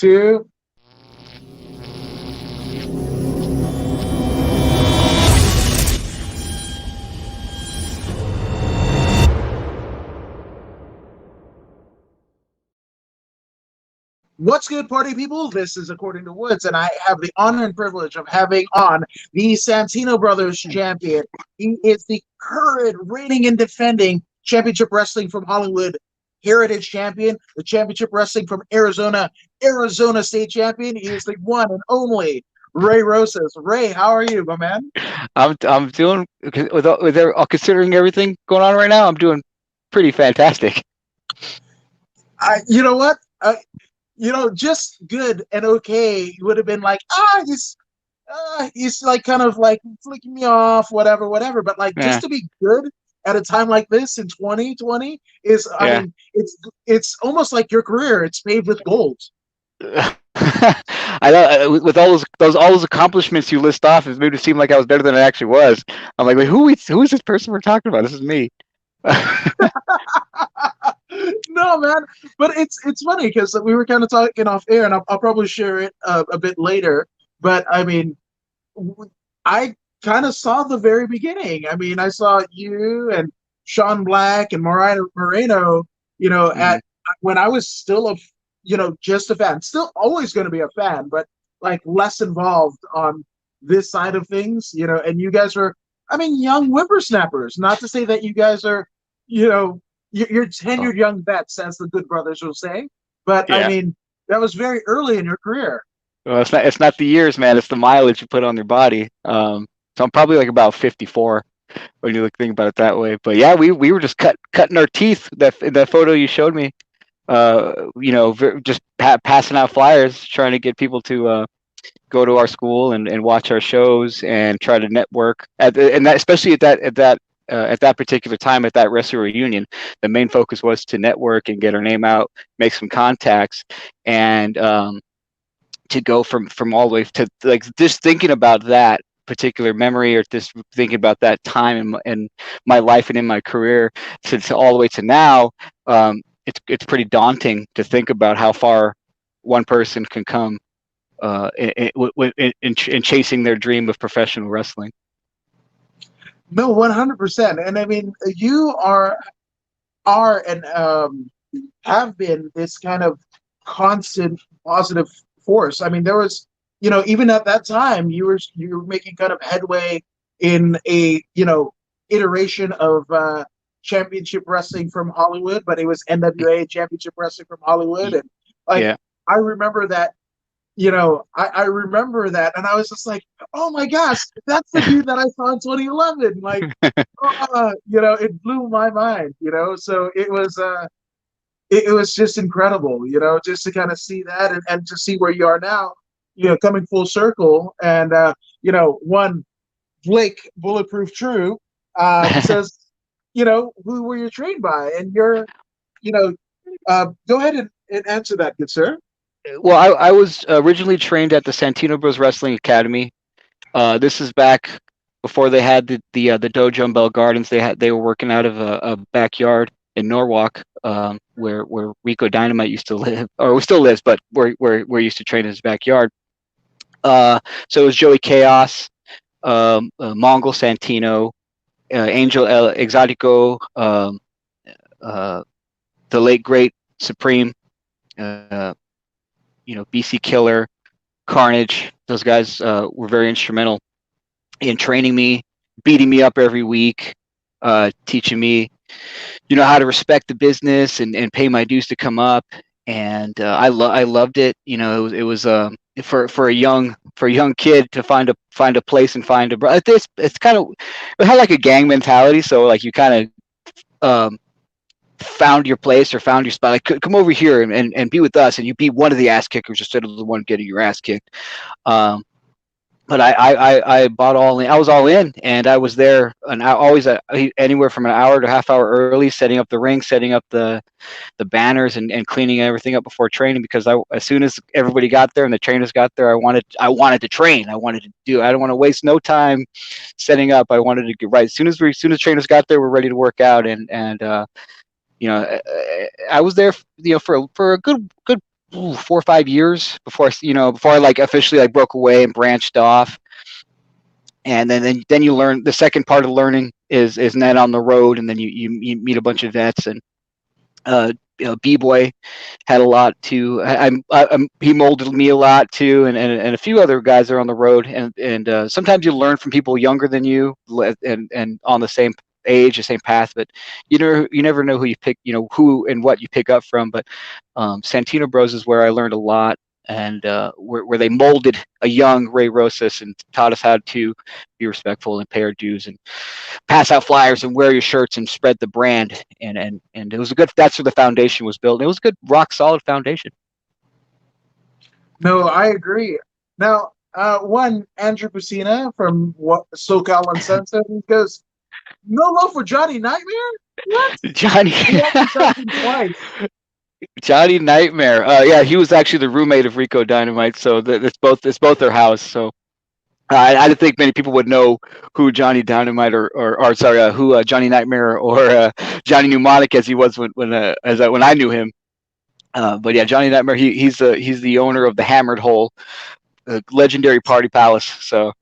2. What's good, party people? This is According to Woods, and I have the honor and privilege of having on the Santino Brothers champion. He is the current reigning and defending Championship Wrestling from Hollywood Heritage Champion, the Championship Wrestling from Arizona State Champion. He is the one and only Ray Rosas. Ray, how are you, my man? I'm doing considering everything going on right now. I'm doing pretty fantastic. You know what? Just good and okay would have been like, he's like kind of like flicking me off, whatever. But like, just to be good at a time like this in 2020 is, I mean, it's almost like your career. It's paved with gold. I know, with all those accomplishments you list off, it made it seem like I was better than I actually was. I'm like, who is this person we're talking about? This is me. No, man, but it's funny because we were kind of talking off air, and I'll probably share it a bit later. But I mean, I kind of saw the very beginning. I mean, I saw you and Sean Black and Mariah Moreno, at when I was still just a fan. Still always going to be a fan, but like less involved on this side of things, and you guys were, I mean, young whippersnappers. Not to say that you guys are, you're tenured young vets, as the Good Brothers will say. But I mean, that was very early in your career. Well, it's not the years, man. It's the mileage you put on your body. So I'm probably like about 54 when you think about it that way. But yeah, we were just cutting our teeth. That photo you showed me, just passing out flyers, trying to get people to go to our school and watch our shows and try to network. Especially at that particular time, at that wrestler reunion, the main focus was to network and get our name out, make some contacts, and to go from all the way to, like, just thinking about that particular memory, or just thinking about that time in my life and in my career, to all the way to now. It's pretty daunting to think about how far one person can come in chasing their dream of professional wrestling. No, 100%. And I mean, you are and have been this kind of constant positive force. I mean, there was, even at that time, you were making kind of headway in a, iteration of Championship Wrestling from Hollywood, but it was NWA Championship Wrestling from Hollywood. And like, I remember that, I remember that, and I was just like, oh my gosh, that's the dude that I saw in 2011. Like, it blew my mind, so it was just incredible, just to kind of see that, and to see where you are now, coming full circle. And, one Blake Bulletproof True says, who were you trained by? And you're, go ahead and answer that, good sir. Well, I was originally trained at the Santino Bros Wrestling Academy. This is back before they had the dojo in Bell Gardens. They were working out of a backyard in Norwalk, where Rico Dynamite used to live, or still lives, but where he used to train in his backyard. So it was Joey Chaos, Mongol Santino, Angel El Exotico, the late great Supreme, BC Killer, Carnage. Those guys were very instrumental in training me, beating me up every week, teaching me, how to respect the business and pay my dues to come up. And I loved it. It was for a young kid to find a place and find a. It's kind of, it had like a gang mentality. So like, you kind of found your place or found your spot. Like, come over here and be with us, and you be one of the ass kickers instead of the one getting your ass kicked. But I bought all in. I was all in, and I was there always anywhere from an hour to half hour early, setting up the ring, setting up the banners, and cleaning everything up before training. Because as soon as everybody got there and the trainers got there, I wanted to train. I wanted to do. I don't want to waste no time setting up. I wanted to get right as soon as trainers got there, we're ready to work out. And I was there, for a good 4 or 5 years before I like officially like broke away and branched off. And then you learn the second part of learning is net on the road, and then you meet a bunch of vets. And B-boy had a lot to. He molded me a lot too, and a few other guys are on the road. And sometimes you learn from people younger than you, and on the same age, the same path. But you never know who you pick, who and what you pick up from. But Santino Bros is where I learned a lot, and where they molded a young Ray Rosas and taught us how to be respectful and pay our dues and pass out flyers and wear your shirts and spread the brand. And it was a good. That's where the foundation was built. It was a good, rock solid foundation. No, I agree. Now, one Andrew Pusina from SoCal Uncensored goes, "No love for Johnny Nightmare? What? Johnny He actually touched him twice." Johnny Nightmare. Yeah, he was actually the roommate of Rico Dynamite. So it's both their house. So I didn't think many people would know who Johnny Dynamite or sorry, who Johnny Nightmare or Johnny Mnemonic as he was when I knew him. But yeah, Johnny Nightmare. He's the owner of the Hammered Hole, the legendary party palace. So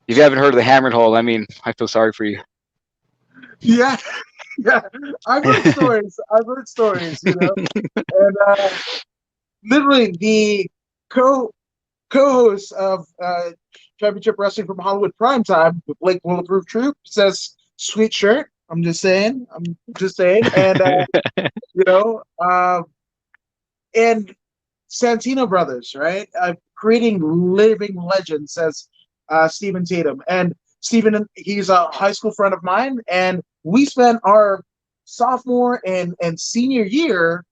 if you haven't heard of the Hammered Hole, I mean, I feel sorry for you. Yeah, yeah. I've heard stories. I've heard stories. And literally the co co-host of Championship Wrestling from Hollywood Primetime, with Blake Bulletproof Troop, says, "Sweet shirt." I'm just saying. I'm just saying. And you know, and Santino Brothers, right? Creating living legends, says Stephen Tatum. And Stephen, he's a high school friend of mine, and we spent our sophomore and senior year,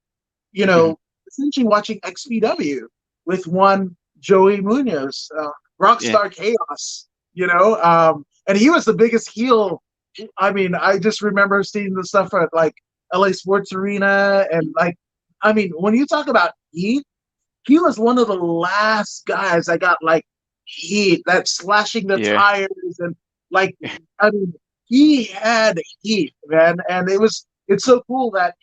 Mhm. essentially watching XPW with one Joey Munoz, Yeah, Rockstar Chaos, and he was the biggest heel. I mean, I just remember seeing the stuff at like LA Sports Arena, and like, I mean, when you talk about heat, he was one of the last guys that got like heat, that slashing the yeah, tires, and like, I mean, he had heat, man, and it's so cool that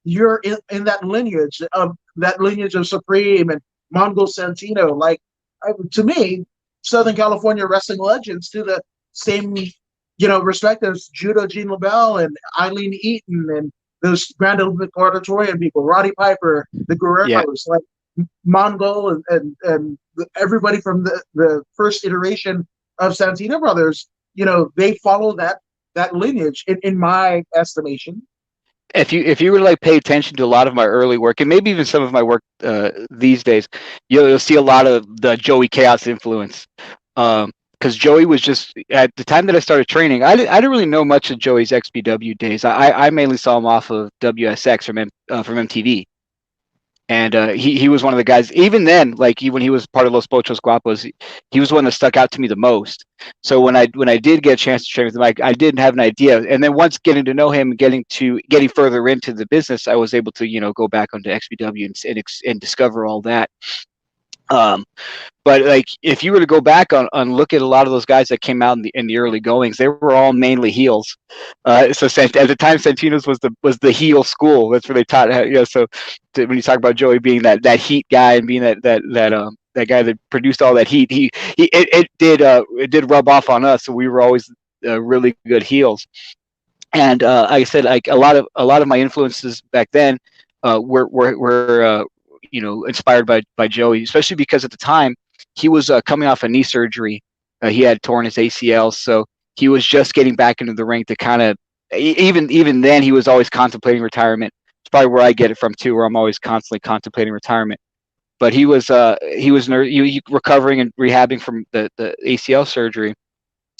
you're in that lineage of Supreme and Mongol Santino. Like, to me, Southern California wrestling legends to the same respect as Judo Gene LaBelle and Eileen Eaton and those Grand Olympic Auditorium people, Roddy Piper, the yeah. Guerreros, like Mongol and everybody from the first iteration of Santino Brothers. They follow that lineage in my estimation. If you were to like pay attention to a lot of my early work and maybe even some of my work these days, you'll see a lot of the Joey Chaos influence. Because Joey was just at the time that I started training, I didn't really know much of Joey's XPW days. I mainly saw him off of WSX from MTV. And he was one of the guys. Even then, like when he was part of Los Pochos Guapos, he was one that stuck out to me the most. So when I did get a chance to train with him, I didn't have an idea. And then once getting to know him and getting further into the business, I was able to go back onto XPW and discover all that. Um, but like if you were to go back on look at a lot of those guys that came out in the early goings, they were all mainly heels. So at the time, Santino's was the heel school. That's where they taught. So when you talk about Joey being that heat guy and being that guy that produced all that heat, it did rub off on us. So we were always really good heels. And like I said, like a lot of my influences back then were inspired by Joey, especially because at the time he was coming off a knee surgery. He had torn his ACL, so he was just getting back into the ring to kind of. Even then, he was always contemplating retirement. It's probably where I get it from too, where I'm always constantly contemplating retirement. But he was recovering and rehabbing from the ACL surgery,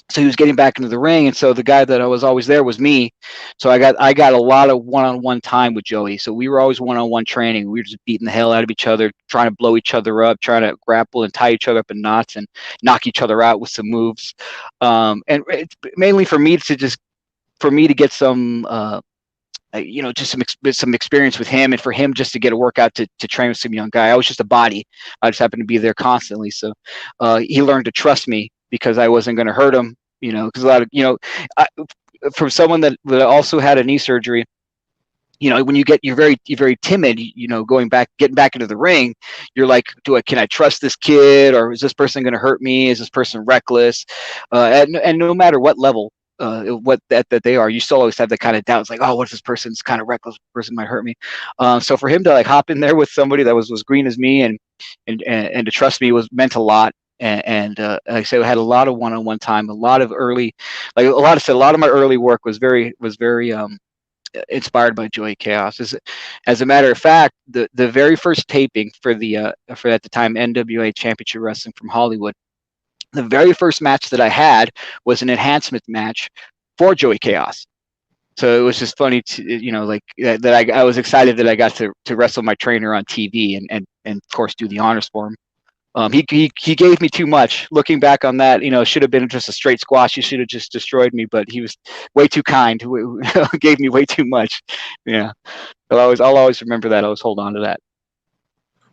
so he was getting back into the ring, and so the guy that I was always there was me. So I got a lot of one-on-one time with Joey. So we were always one-on-one training. We were just beating the hell out of each other, trying to blow each other up, trying to grapple and tie each other up in knots and knock each other out with some moves. And it's mainly for me to get some just some experience with him, and for him just to get a workout to train with some young guy. I was just a body. I just happened to be there constantly. So he learned to trust me because I wasn't going to hurt him. Because a lot of I, from someone that also had a knee surgery, when you're very timid, getting back into the ring, you're like, can I trust this kid, or is this person going to hurt me? Is this person reckless? And no matter what level, what that they are, you still always have that kind of doubt. It's like, oh, what if this person's kind of reckless? Person might hurt me. So for him to like hop in there with somebody that was green as me, and to trust me, was meant a lot. And like I said, I had a lot of one-on-one time, a lot of early, like a lot of my early work was very inspired by Joey Chaos. As a matter of fact, the very first taping for at the time NWA Championship Wrestling from Hollywood, the very first match that I had was an enhancement match for Joey Chaos. So it was just funny to, like that I was excited that I got to wrestle my trainer on TV, and of course do the honors for him. He gave me too much. Looking back on that, it should have been just a straight squash. He should have just destroyed me, but he was way too kind. Gave me way too much. Yeah, I'll always remember that. I'll always hold on to that.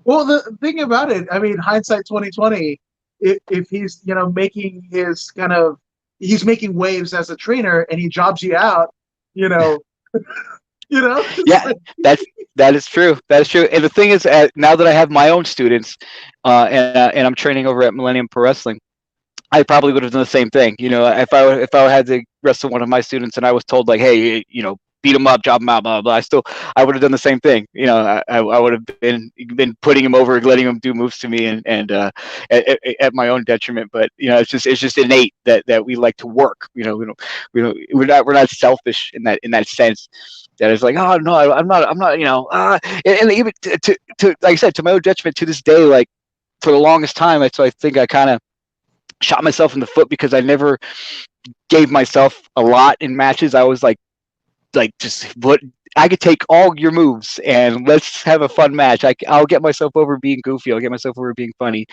Well, the thing about it, I mean, hindsight 2020. If he's making his he's making waves as a trainer, and he jobs you out, you know, Yeah, that is true. That is true. And the thing is, now that I have my own students, and I'm training over at Millennium Pro Wrestling, I probably would have done the same thing. If I had to wrestle one of my students and I was told like, hey, beat him up, job him out, blah blah, I would have done the same thing. I would have been putting him over, letting him do moves to me, and at my own detriment. But it's just innate that we like to work. We're not selfish in that sense. That is like, oh no, I'm not, and even to like I said, to my own detriment, to this day, like for the longest time, so I think I kind of shot myself in the foot because I never gave myself a lot in matches. I was like just what I could take all your moves and let's have a fun match. I'll get myself over being goofy. I'll get myself over being funny,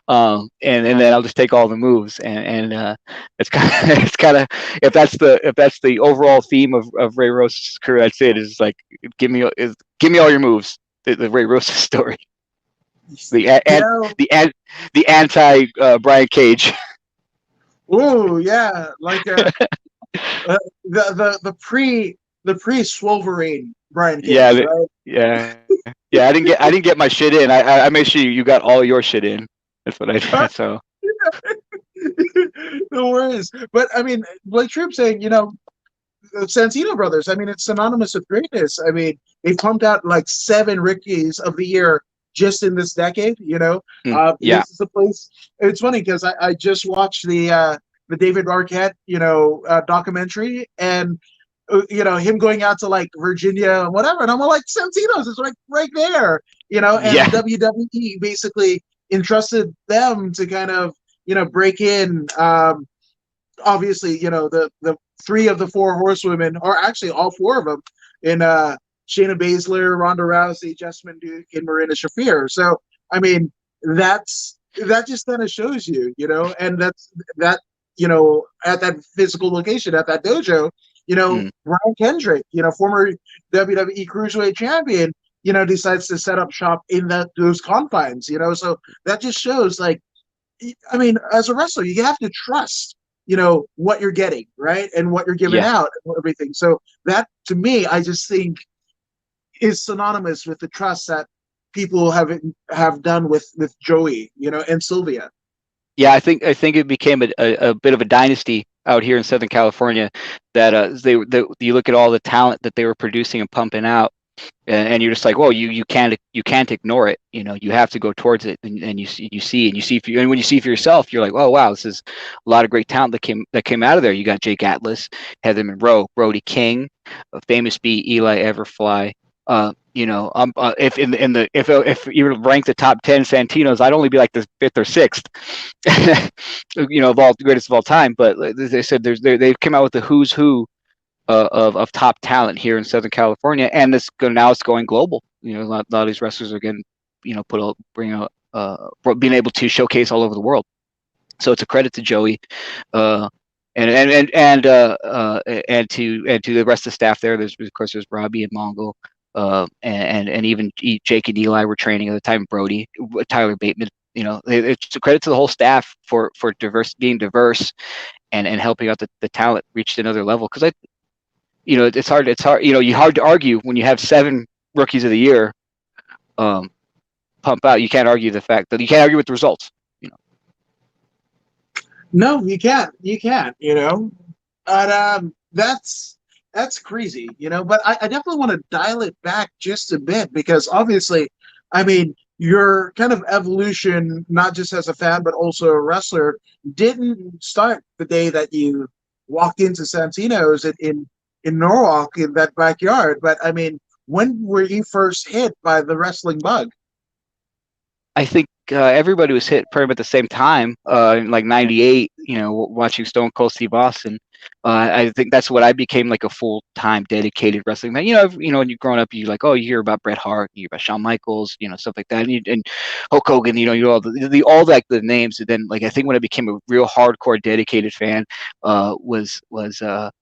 and then I'll just take all the moves. And it's kind of if that's the overall theme of Ray Rosas' career, that's it. Is like give me all your moves. The Ray Rosas story. The anti Brian Cage. Oh yeah, like the pre Swolverine Brian Cage, Yeah, right? yeah. I didn't get my shit in. I made sure you got all your shit in. That's what I did. So no worries. But I mean, like Troop saying, the Santino brothers. I mean, it's synonymous with greatness. I mean, they pumped out like 7 Rickies of the year just in this decade. yeah, This is a place. It's funny because I just watched the David Arquette documentary, and him going out to like Virginia and whatever, and I'm like, Santino's is right there. And yeah, WWE basically entrusted them to kind of break in. Obviously, the 3 of the 4 horsewomen, or actually all 4 of them, in Shayna Baszler, Ronda Rousey, Jessamine Duke, and Marina Shafir. So, I mean, that just kind of shows you, and that at that physical location, at that dojo, Brian Kendrick, former WWE Cruiserweight champion, decides to set up shop in those confines, so that just shows, like, I mean, as a wrestler, you have to trust what you're getting, right, and what you're giving yeah. out and everything. So that, to me, I just think is synonymous with the trust that people have done with Joey, and Sylvia. Yeah, I think it became a bit of a dynasty out here in Southern California. That you look at all the talent that they were producing and pumping out, and you're just like, well, you can't ignore it. You have to go towards it, and you see and when you see for yourself, you're like, oh wow, this is a lot of great talent that came out of there. You got Jake Atlas, Heather Monroe, Brody King, Famous B, Eli Everfly. If if you were to rank the top 10 Santinos, I'd only be like the 5th or 6th, of all the greatest of all time. But they said they came out with the who's who of top talent here in Southern California, and now it's going global. A lot of these wrestlers are getting, being able to showcase all over the world. So it's a credit to Joey, and to the rest of the staff there. There's Robbie and Mongo, and even Jake and Eli were training at the time. Brody, Tyler Bateman. It's a credit to the whole staff for being diverse and helping out the talent reach another level. Because it's hard. It's hard. You hard to argue when you have 7 rookies of the year um, pump out. You can't argue the fact that you can't argue with the results. No, you can't. You can't. But that's crazy. But I definitely want to dial it back just a bit because obviously, I mean, your kind of evolution, not just as a fan but also a wrestler, didn't start the day that you walked into Santino's in Norwalk in that backyard. But I mean, when were you first hit by the wrestling bug? I think everybody was hit pretty much at the same time, in like '98. Watching Stone Cold Steve Austin. I think that's what I became like a full time dedicated wrestling fan. When you're growing up, you like, oh, you hear about Bret Hart, you hear about Shawn Michaels, stuff like that, and Hulk Hogan. You all like the names. And then like I think when I became a real hardcore dedicated fan, it was the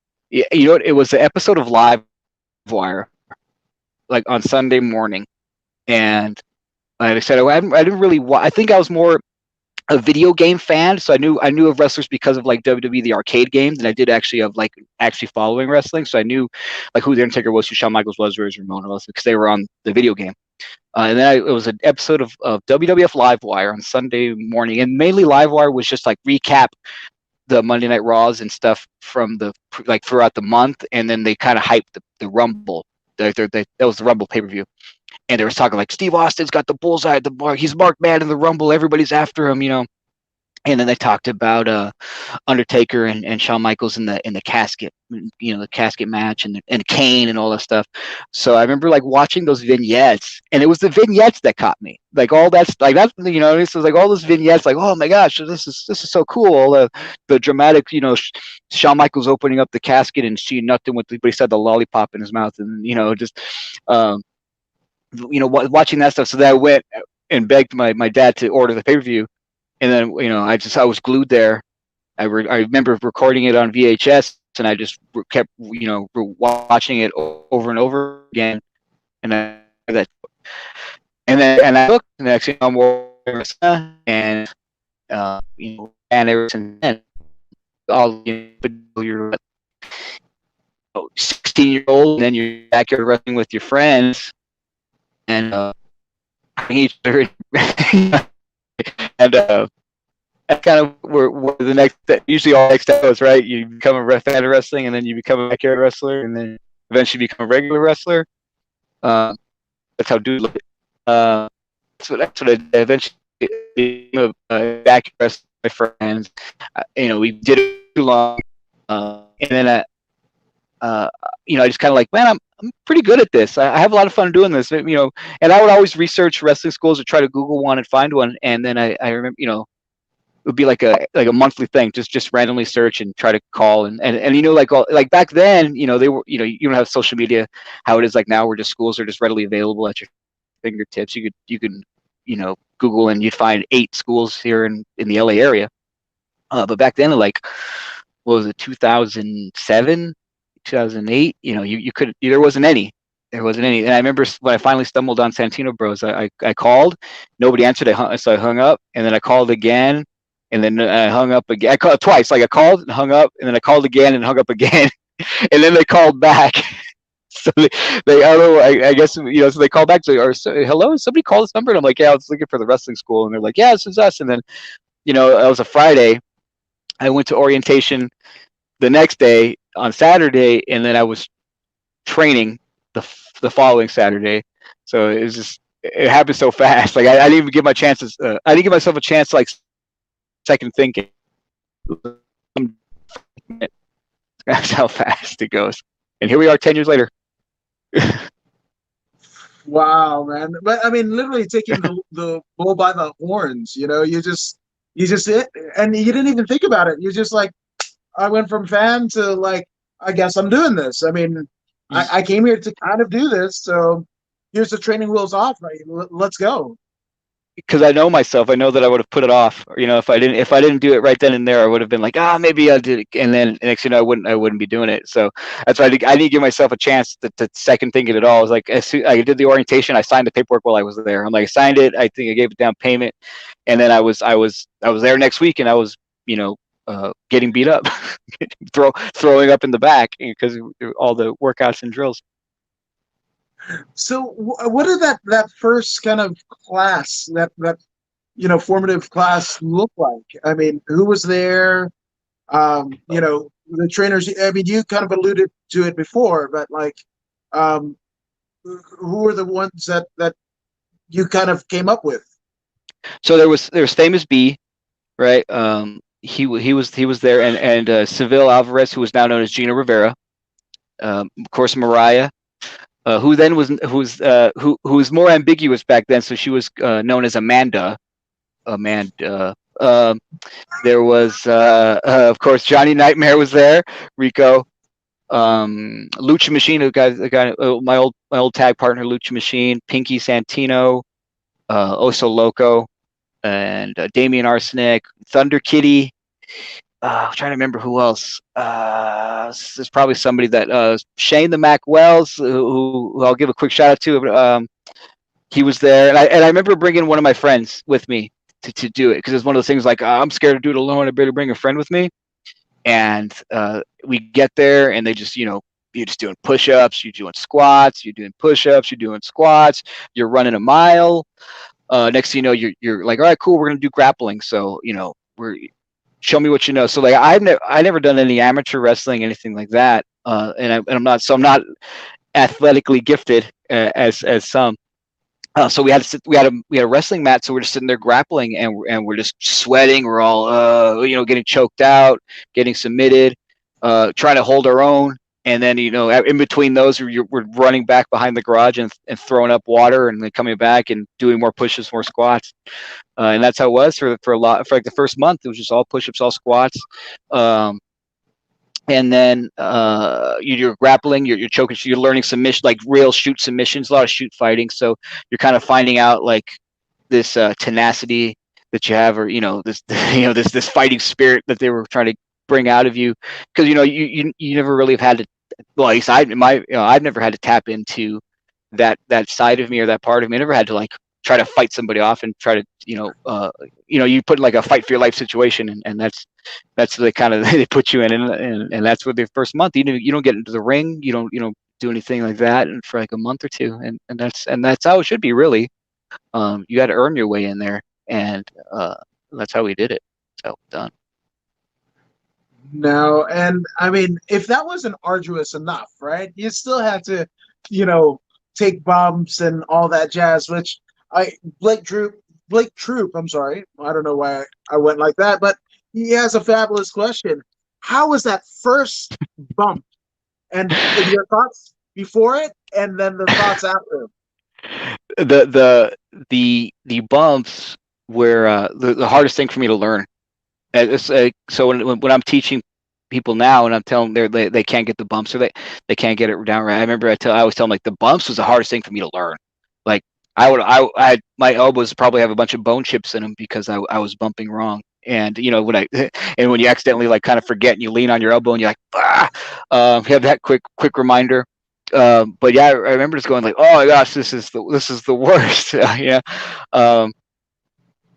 episode of Live Wire, like on Sunday morning, and like I said, I didn't really. I think I was more a video game fan, so I knew of wrestlers because of like WWE the arcade games, and I did actually of like actually following wrestling, so I knew like who the Undertaker was, who Shawn Michaels was, who Ramona was, because they were on the video game. And then it was an episode of WWF Livewire on Sunday morning, and mainly Livewire was just like recap the Monday Night Raws and stuff from the like throughout the month, and then they kind of hyped the Rumble. That was the Rumble pay per view, and they were talking like Steve Austin's got the bullseye at the bar. He's marked man in the Rumble. Everybody's after him, And then they talked about Undertaker and Shawn Michaels in the casket, the casket match and Kane and all that stuff. So I remember like watching those vignettes, and it was the vignettes that caught me. Like all that's like that, this was like all those vignettes. Like, oh my gosh, this is so cool. All the dramatic, Shawn Michaels opening up the casket and seeing nothing with, but he said the lollipop in his mouth, and just. Watching that stuff. So then I went and begged my dad to order the pay-per-view, and then I was glued there. I remember recording it on VHS, and I just kept watching it over and over again, and I looked, and next thing I'm watching, and and ever since then, all you're 16-year-old, and then you're backyard wrestling with your friends. And each other, and that's kind of where the next. Usually, all next step goes, right. You become a fan of wrestling, and then you become a backyard wrestler, and then eventually become a regular wrestler. That's how dude look. That's what I eventually became a backyard wrestler with my friends. We did it too long, and then I just kind of like, man, I'm pretty good at this. I have a lot of fun doing this, and I would always research wrestling schools or try to Google one and find one. And then I remember, it would be like a monthly thing, just randomly search and try to call. And like back then, they were, you don't have social media, how it is like now where just schools are just readily available at your fingertips. You can, Google and you'd find 8 schools here in the LA area. But back then, like, what was it, 2007? 2008, you could, there wasn't any. And I remember when I finally stumbled on Santino Bros, I called, nobody answered, so I hung up, and then I called again, and then I hung up again. I called twice, like I called and hung up, and then I called again and hung up again, and then they called back. So I guess, so they called back, hello, somebody called this number, and I'm like, yeah, I was looking for the wrestling school, and they're like, yeah, this is us. And then, it was a Friday, I went to orientation the next day on Saturday, and then I was training the following Saturday. So it happened so fast. Like I didn't even give my chances. I didn't give myself a chance, like second thinking. That's how fast it goes. And here we are 10 years later. Wow, man. But I mean, literally taking the bull by the horns, you just and you didn't even think about it. You're just like, I went from fan to like, I guess I'm doing this. I mean, I came here to kind of do this, so here's the training wheels off. Right? Let's go. Because I know myself, I know that I would have put it off. If I didn't do it right then and there, I would have been like, maybe I'll do it, and then next thing I wouldn't be doing it. So that's why I didn't give myself a chance to second think it at all. I was like, as soon I did the orientation, I signed the paperwork while I was there. I'm like, I signed it. I think I gave it down payment, and then I was there next week, and I was getting beat up, throwing up in the back because all the workouts and drills. So, what did that first kind of class, that formative class look like? I mean, who was there? The trainers. I mean, you kind of alluded to it before, but like, um, who were the ones that you kind of came up with? So there was famous B, right? He was there, and Seville Alvarez, who was now known as Gina Rivera. Of course, Mariah, who then who was more ambiguous back then, so she was known as Amanda. Amanda. There was of course Johnny Nightmare was there. Rico, Lucha Machine, the guy, my old tag partner, Lucha Machine, Pinky Santino, Oso Loco, and Damian Arsenic, Thunder Kitty. I'm trying to remember who else. There's probably somebody that Shane the Mac Wells, who I'll give a quick shout out to. He was there, and I remember bringing one of my friends with me to do it because it's one of those things like I'm scared to do it alone. I better bring a friend with me. And we get there, and they just you're just doing push-ups, you're doing squats, you're doing push-ups, you're doing squats, you're running a mile. Next thing you know, you're like, all right, cool, we're gonna do grappling. So we're show me what you know. So like I never done any amateur wrestling, anything like that. I'm not athletically gifted as some. So we had a wrestling mat, so we're just sitting there grappling, and we're just sweating. We're all getting choked out, getting submitted, trying to hold our own, and then in between those, we're running back behind the garage and throwing up water, and then coming back and doing more pushes, more squats, and that's how it was for like the first month. It was just all push-ups, all squats. And then you're grappling, you're choking, so you're learning submission, like real shoot submissions, a lot of shoot fighting. So you're kind of finding out like this tenacity that you have, or this this fighting spirit that they were trying to bring out of you, because you never really have had to. Well, at least I've never had to tap into that side of me or that part of me. I never had to like try to fight somebody off and try to you put in like a fight for your life situation, and that's the kind of they put you in, and that's what the first month you don't get into the ring, you don't do anything like that, and for like a month or two, and that's how it should be, really. You got to earn your way in there, and that's how we did it. So done. No, and I mean, if that wasn't arduous enough, right? You still had to, take bumps and all that jazz, which I Blake Troop, I'm sorry. I don't know why I went like that, but he has a fabulous question. How was that first bump? And your thoughts before it, and then the thoughts after. The bumps were the hardest thing for me to learn. So when I'm teaching people now, and I'm telling them they can't get the bumps, or they can't get it down right. I remember I always tell them like the bumps was the hardest thing for me to learn. Like I my elbows probably have a bunch of bone chips in them because I was bumping wrong. And when you accidentally like kind of forget and you lean on your elbow and you're like, you have that quick reminder. But yeah, I remember just going like, oh my gosh, this is the worst. Yeah.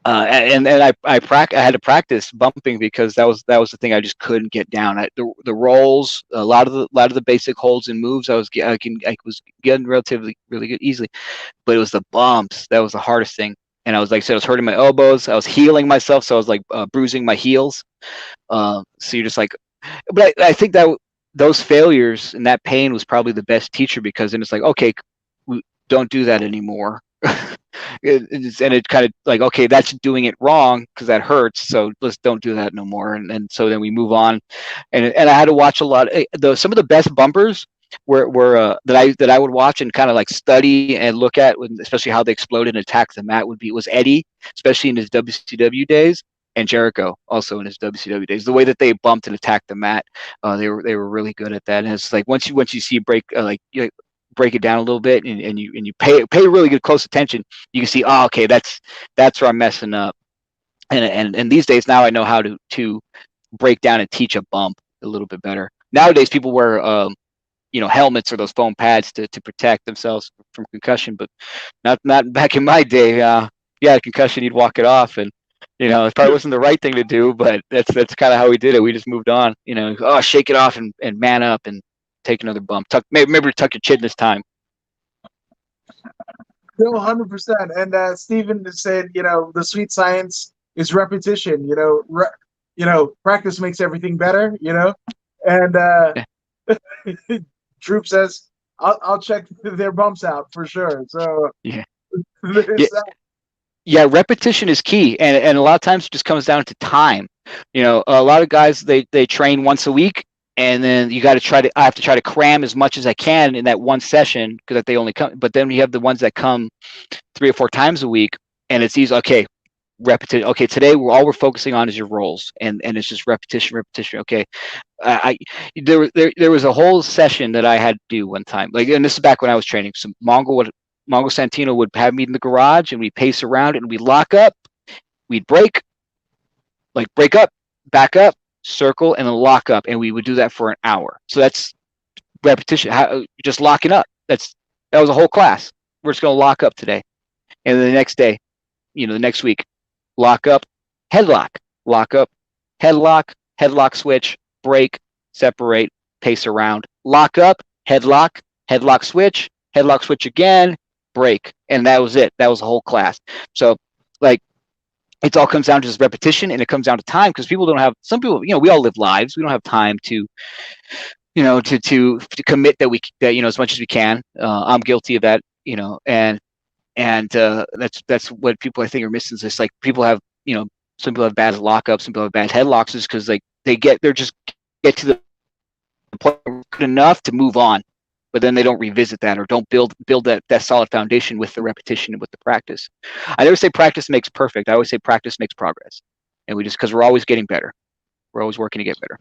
And I had to practice bumping because that was the thing I just couldn't get down. The rolls, a lot of the basic holds and moves I was getting relatively really good easily, but it was the bumps that was the hardest thing. And I was like I said, I was hurting my elbows. I was healing myself, so I was like bruising my heels. So you're just like, but I think that those failures and that pain was probably the best teacher, because then it's like, okay, don't do that anymore. And it kind of like, okay, that's doing it wrong because that hurts, so let's don't do that no more. And so then we move on, and I had to watch a lot. Some of the best bumpers were that I would watch and kind of like study and look at, especially how they exploded and attacked the mat, was Eddie, especially in his WCW days, and Jericho also in his WCW days. The way that they bumped and attacked the mat, they were really good at that. And it's like once you see break break it down a little bit, and you pay really good close attention, you can see, oh, okay, that's where I'm messing up. And these days now I know how to break down and teach a bump a little bit better. Nowadays people wear helmets or those foam pads to protect themselves from concussion, but not back in my day. Yeah, concussion, you'd walk it off, and It probably wasn't the right thing to do, but that's kind of how we did it. We just moved on. Oh, shake it off and man up and take another bump. Maybe tuck your chin this time. No, 100%. And Stephen said, the sweet science is repetition. Practice makes everything better. And Yeah. Troop says, I'll check their bumps out for sure. So Yeah. there's Yeah. that. Yeah, repetition is key, and a lot of times it just comes down to time. A lot of guys they train once a week, and then I have to try to cram as much as I can in that one session because that they only come. But then you have the ones that come 3 or 4 times a week, and it's easy. Okay, repetition. Okay, today we're focusing on is your rolls, and it's just repetition, repetition. Okay, there was a whole session that I had to do one time. And this is back when I was training. So Mongo Santino would have me in the garage, and we'd pace around, and we'd lock up, we'd break up, back up, circle, and then lock up, and we would do that for an hour. So that's repetition. Just locking up. That was a whole class. We're just gonna lock up today, and then the next day, the next week, lock up, headlock, lock up, headlock switch, break, separate, pace around, lock up, headlock switch, headlock switch again, break, and that was it. That was the whole class. So it all comes down to just repetition, and it comes down to time because some people, we all live lives. We don't have time to commit that as much as we can. I'm guilty of that, and that's what people I think are missing. Is like people have some people have bad lockups, some people have bad headlocks, is because they're just get to the point good enough to move on, but then they don't revisit that or don't build that solid foundation with the repetition and with the practice. I never say practice makes perfect. I always say practice makes progress, and because we're always getting better, we're always working to get better.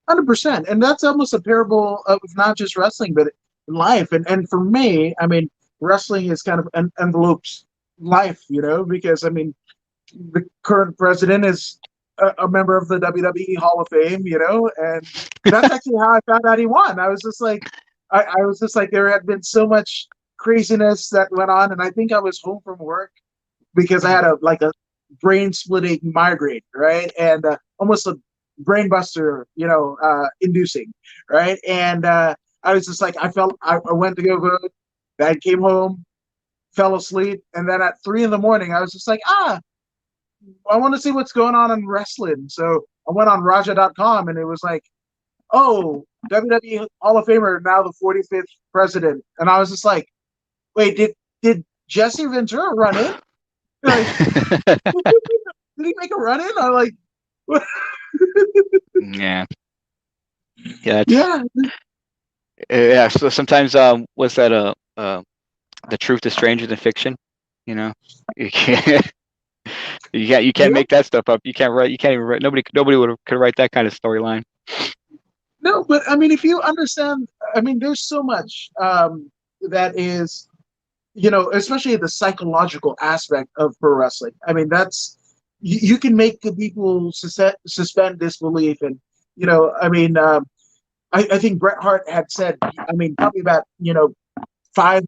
100%. And that's almost a parable of not just wrestling, but life. And for me, I mean, wrestling is kind of envelopes life, because I mean, the current president is a member of the WWE Hall of Fame, and that's actually how I found out he won. I was just like, there had been so much craziness that went on, and I think I was home from work because I had a brain splitting migraine, right, and almost a brain buster, inducing, right, and I was just like, I went to go vote, I came home, fell asleep, and then at 3 a.m, I was just like, I want to see what's going on in wrestling. So I went on Raja.com, and it was like, oh, WWE Hall of Famer, now the 45th president. And I was just like, wait, did Jesse Ventura run in? Like, did he make a run in? I'm like, yeah. Yeah. So sometimes was that the truth is stranger than fiction? You can't you can't make that stuff up. You can't even write. Nobody could write that kind of storyline. No, but I mean, if you understand, I mean, there's so much that is, especially the psychological aspect of pro wrestling. I mean, you can make the people suspend disbelief, and I mean, I think Bret Hart had said, I mean, probably about 5-10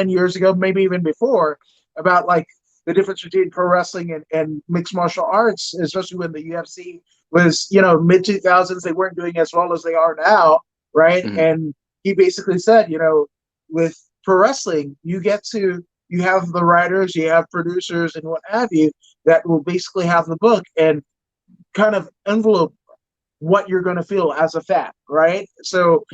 years ago, maybe even before, about like the difference between pro wrestling and mixed martial arts, especially when the UFC was, mid 2000s, they weren't doing as well as they are now, right? Mm-hmm. And he basically said, with pro wrestling, you have the writers, you have producers, and what have you that will basically have the book and kind of envelope what you're going to feel as a fan, right? So,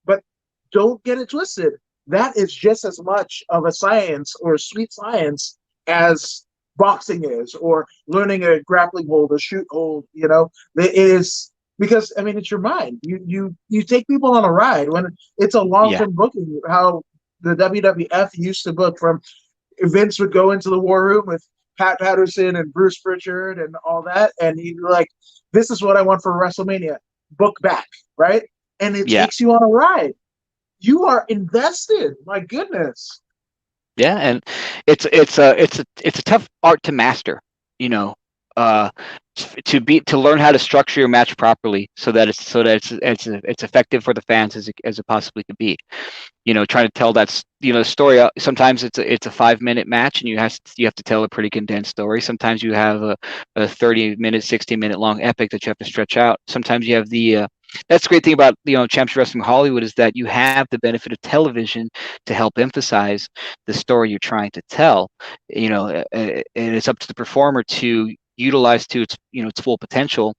but don't get it twisted. That is just as much of a science or a sweet science as boxing is, or learning a grappling hold, a shoot hold. It is, because I mean, it's your mind. You take people on a ride when it's a long-term booking. How the WWF used to book, from Vince would go into the war room with Pat Patterson and Bruce Pritchard and all that, and he'd be like, "This is what I want for WrestleMania. Book back," right? And it takes you on a ride. You are invested. My goodness. Yeah, and it's a tough art to master. to learn how to structure your match properly so that it's effective for the fans as it possibly could be. Trying to tell that story. Sometimes it's a 5-minute match, and you have to tell a pretty condensed story. Sometimes you have a 30-minute, 60-minute long epic that you have to stretch out. Sometimes you have that's the great thing about Championship Wrestling Hollywood, is that you have the benefit of television to help emphasize the story you're trying to tell. And it's up to the performer to utilize to its full potential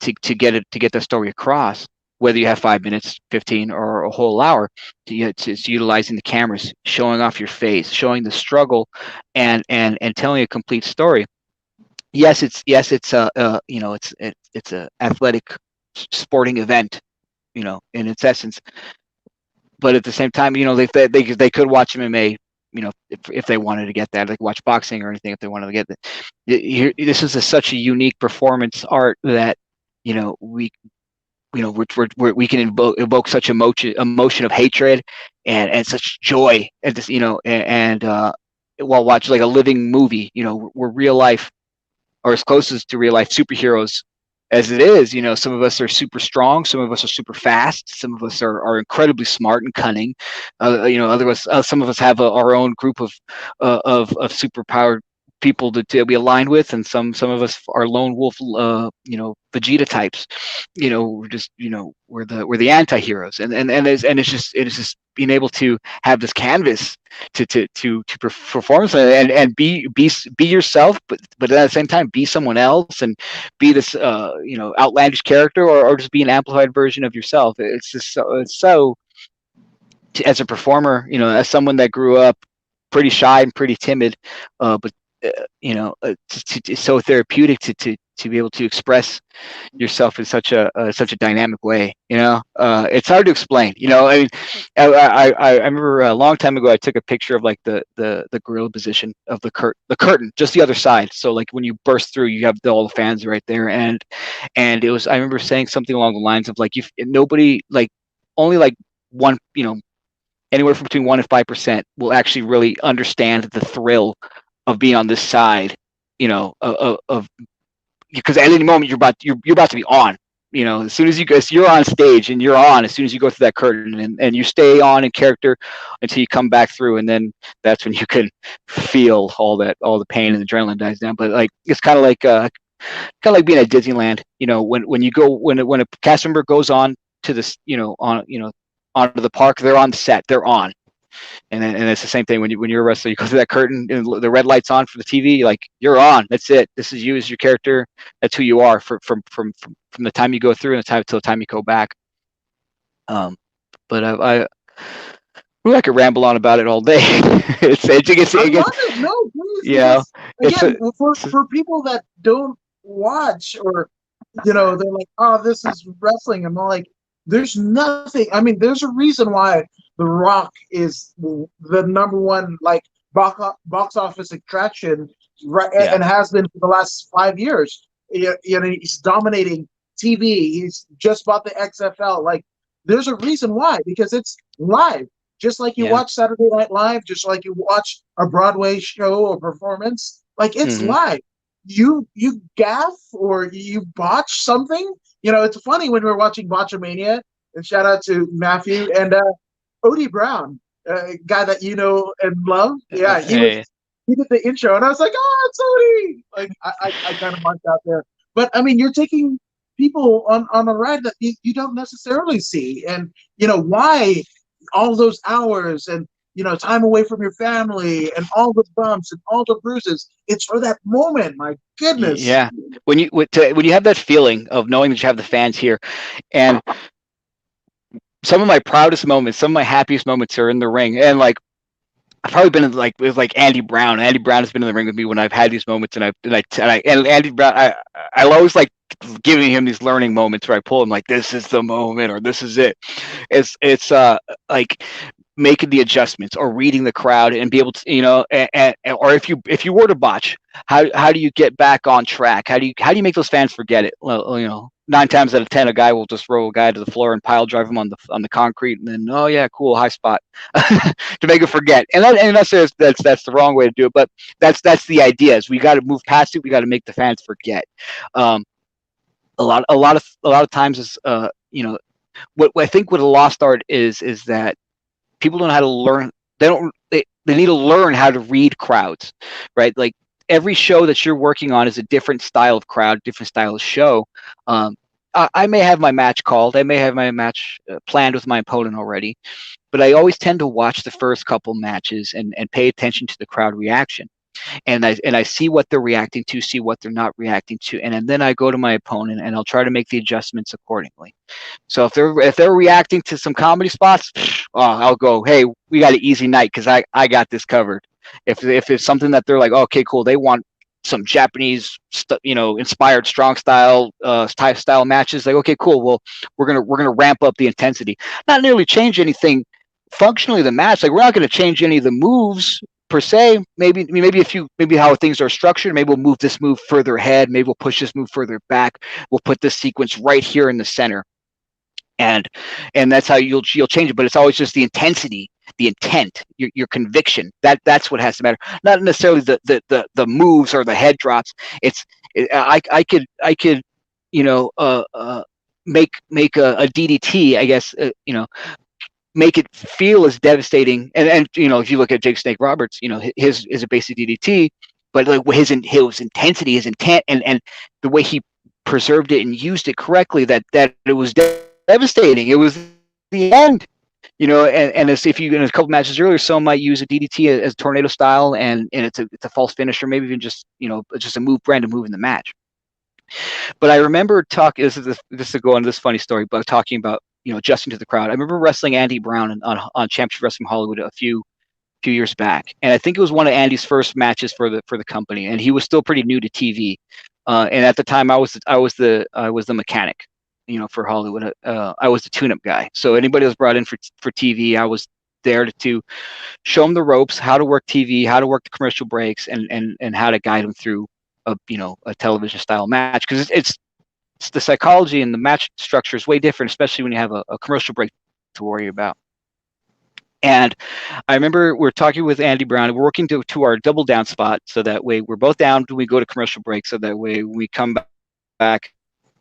to get that story across, whether you have 5 minutes, 15, or a whole hour. It's utilizing the cameras, showing off your face, showing the struggle, and telling a complete story. It's a athletic sporting event, in its essence. But at the same time, they could watch MMA, if they wanted to get that. They could watch boxing or anything if they wanted to get that. This is such a unique performance art that we we can evoke such emotion of hatred and such joy, and this, while watching like a living movie, where real life, or as close as to real life superheroes as it is. Some of us are super strong, some of us are super fast, some of us are incredibly smart and cunning. Some of us have our own group of superpowered people to be aligned with, and some of us are lone wolf, Vegeta types. We're the anti-heroes, and it's just being able to have this canvas to perform, and be yourself, but at the same time be someone else, and be this outlandish character, or just be an amplified version of yourself. It's just so as a performer, as someone that grew up pretty shy and pretty timid, but it's so therapeutic to be able to express yourself in such a dynamic way. It's hard to explain. I mean, I remember a long time ago I took a picture of like the gorilla position of the curtain, just the other side. So like when you burst through, you have all the fans right there, and it was, I remember saying something along the lines of like, if nobody, like only like one, anywhere from between 1% and 5% will actually really understand the thrill of being on this side, of because at any moment you're about to be on. As soon as you're on stage, and you're on as soon as you go through that curtain, and you stay on in character until you come back through, and then that's when you can feel all the pain and adrenaline dies down. But like, it's kind of like being at Disneyland. When a cast member goes on to this, onto the park, they're on the set, they're on. And it's the same thing when you're a wrestler. You go through that curtain, and the red light's on for the TV. Like, you're on. That's it. This is you as your character. That's who you are from the time you go through and till the time you go back. But I could ramble on about it all day. I love it. No, please. Yeah. Again, for people that don't watch, or they're like, oh, this is wrestling, and I'm like, there's nothing. I mean, there's a reason why The Rock is the number one like box office attraction, right? Yeah. And has been for the last 5 years. He's dominating TV. He's just bought the XFL. Like, there's a reason why, because it's live. Just like you watch Saturday Night Live, just like you watch a Broadway show or performance, like it's live. You gaff or you botch something. It's funny when we're watching Botchamania, and shout out to Matthew and Odie Brown, guy that you know and love. Yeah, he did the intro, and I was like, oh, it's Odie. Like, I kind of marked out there. But I mean, you're taking people on a ride that you don't necessarily see, and why all those hours, and time away from your family, and all the bumps and all the bruises. It's for that moment. My goodness. Yeah. When you have that feeling of knowing that you have the fans here, and some of my proudest moments, some of my happiest moments are in the ring. And like, I've probably been with like Andy Brown. Andy Brown has been in the ring with me when I've had these moments, and Andy Brown, I always like giving him these learning moments where I pull him like, this is the moment, or this is it. It's like, making the adjustments or reading the crowd and be able to, or if you were to botch, how do you get back on track? How do you make those fans forget it? Well, 9 times out of 10, a guy will just roll a guy to the floor and pile drive him on the concrete, and then, oh yeah, cool, high spot, to make it forget. And that's the wrong way to do it, but that's the idea. Is we got to move past it. We got to make the fans forget. Um, a lot of times is what I think what a lost art is that people don't know how to learn. They need to learn how to read crowds, right? Like every show that you're working on is a different style of crowd, different style of show. I may have my match called, I may have my match planned with my opponent already, but I always tend to watch the first couple matches and pay attention to the crowd reaction. And I see what they're reacting to, see what they're not reacting to, and then I go to my opponent and I'll try to make the adjustments accordingly. So if they're reacting to some comedy spots, I'll go, hey, we got an easy night because I got this covered. If it's something that they're like, okay, cool, they want some Japanese, inspired strong style matches, like, okay, cool, well, we're gonna ramp up the intensity, not nearly change anything functionally the match. Like we're not going to change any of the moves per se. Maybe how things are structured. Maybe we'll move this move further ahead. Maybe we'll push this move further back. We'll put this sequence right here in the center, and that's how you'll change it. But it's always just the intensity, the intent, your conviction. That's what has to matter. Not necessarily the moves or the head drops. I could make a DDT, I guess, make it feel as devastating. And if you look at Jake Snake Roberts, his is a basic DDT, but like his intensity, his intent, and the way he preserved it and used it correctly, that it was devastating. It was the end. And as if you in a couple matches earlier, someone might use a DDT as tornado style, and it's a false finisher, maybe even just a random move in the match. But I remember talking. This to go on this funny story, but talking about adjusting to the crowd. I remember wrestling Andy Brown on Championship Wrestling Hollywood a few years back, and I think it was one of Andy's first matches for the company, and he was still pretty new to TV. And at the time, I was the mechanic, for Hollywood. I was the tune-up guy. So anybody that was brought in for TV, I was there to show them the ropes, how to work TV, how to work the commercial breaks, and how to guide them through a television style match, because it's the psychology and the match structure is way different, especially when you have a commercial break to worry about. And I remember we're talking with Andy Brown, and we're working to our double down spot, so that way we're both down when we go to commercial break, so that way when we come back,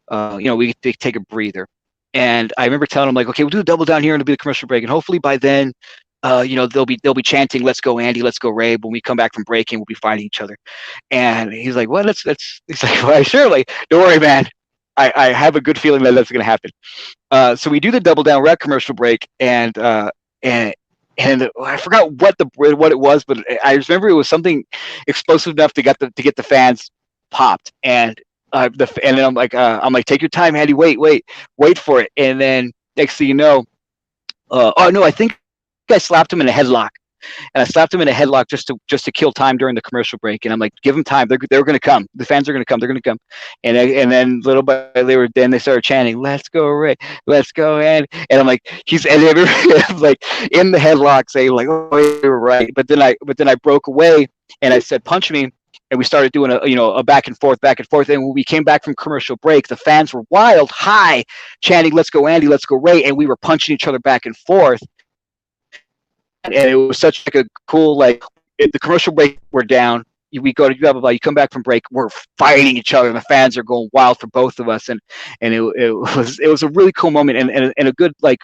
we take a breather. And I remember telling him, like, okay, we'll do a double down here and it'll be the commercial break, and hopefully by then, they'll be chanting, "Let's go, Andy! Let's go, Ray!" When we come back from breaking, we'll be fighting each other. And he's like, "Well, he's like, well, surely, don't worry, man. I have a good feeling that that's going to happen." So we do the double down. We're at commercial break, and I forgot what it was, but I remember it was something explosive enough to get the fans popped. And then I'm like, take your time, Andy. Wait for it. And then next thing you know, oh no, I think I slapped him in a headlock. And I slapped him in a headlock just to kill time during the commercial break. And I'm like, give them time. They're going to come. The fans are going to come. They're going to come. And then little by little, then they started chanting, "Let's go, Ray. Let's go." And I'm like, I'm like in the headlock saying, like, "Oh, you're right." But then I broke away and I said, "Punch me." And we started doing a back and forth. And when we came back from commercial break, the fans were wild high chanting, "Let's go, Andy. Let's go, Ray." And we were punching each other back and forth. And it was such like a cool, like, the commercial break, we're down, we go to blah blah blah, you come back from break, we're fighting each other, and the fans are going wild for both of us, and it was a really cool moment, and a good, like,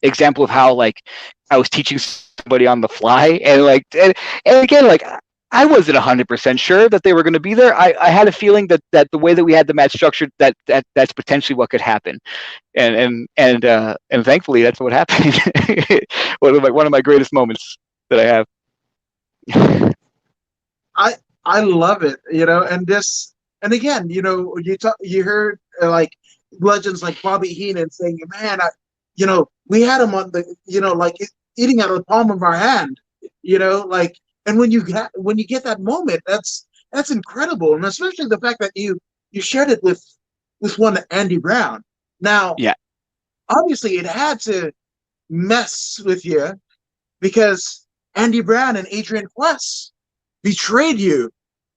example of how, like, I was teaching somebody on the fly, and like and again, like, I wasn't 100% sure that they were going to be there. I had a feeling that the way that we had the match structured, that's potentially what could happen, and thankfully that's what happened. one of my greatest moments that I have. I love it, and again, you heard like legends like Bobby Heenan saying, "Man, we had him on the, like, eating out of the palm of our hand," like. And when you get that moment, that's incredible, and especially the fact that you shared it with one Andy Brown. Now, Yeah, obviously, it had to mess with you because Andy Brown and Adrian Quest betrayed you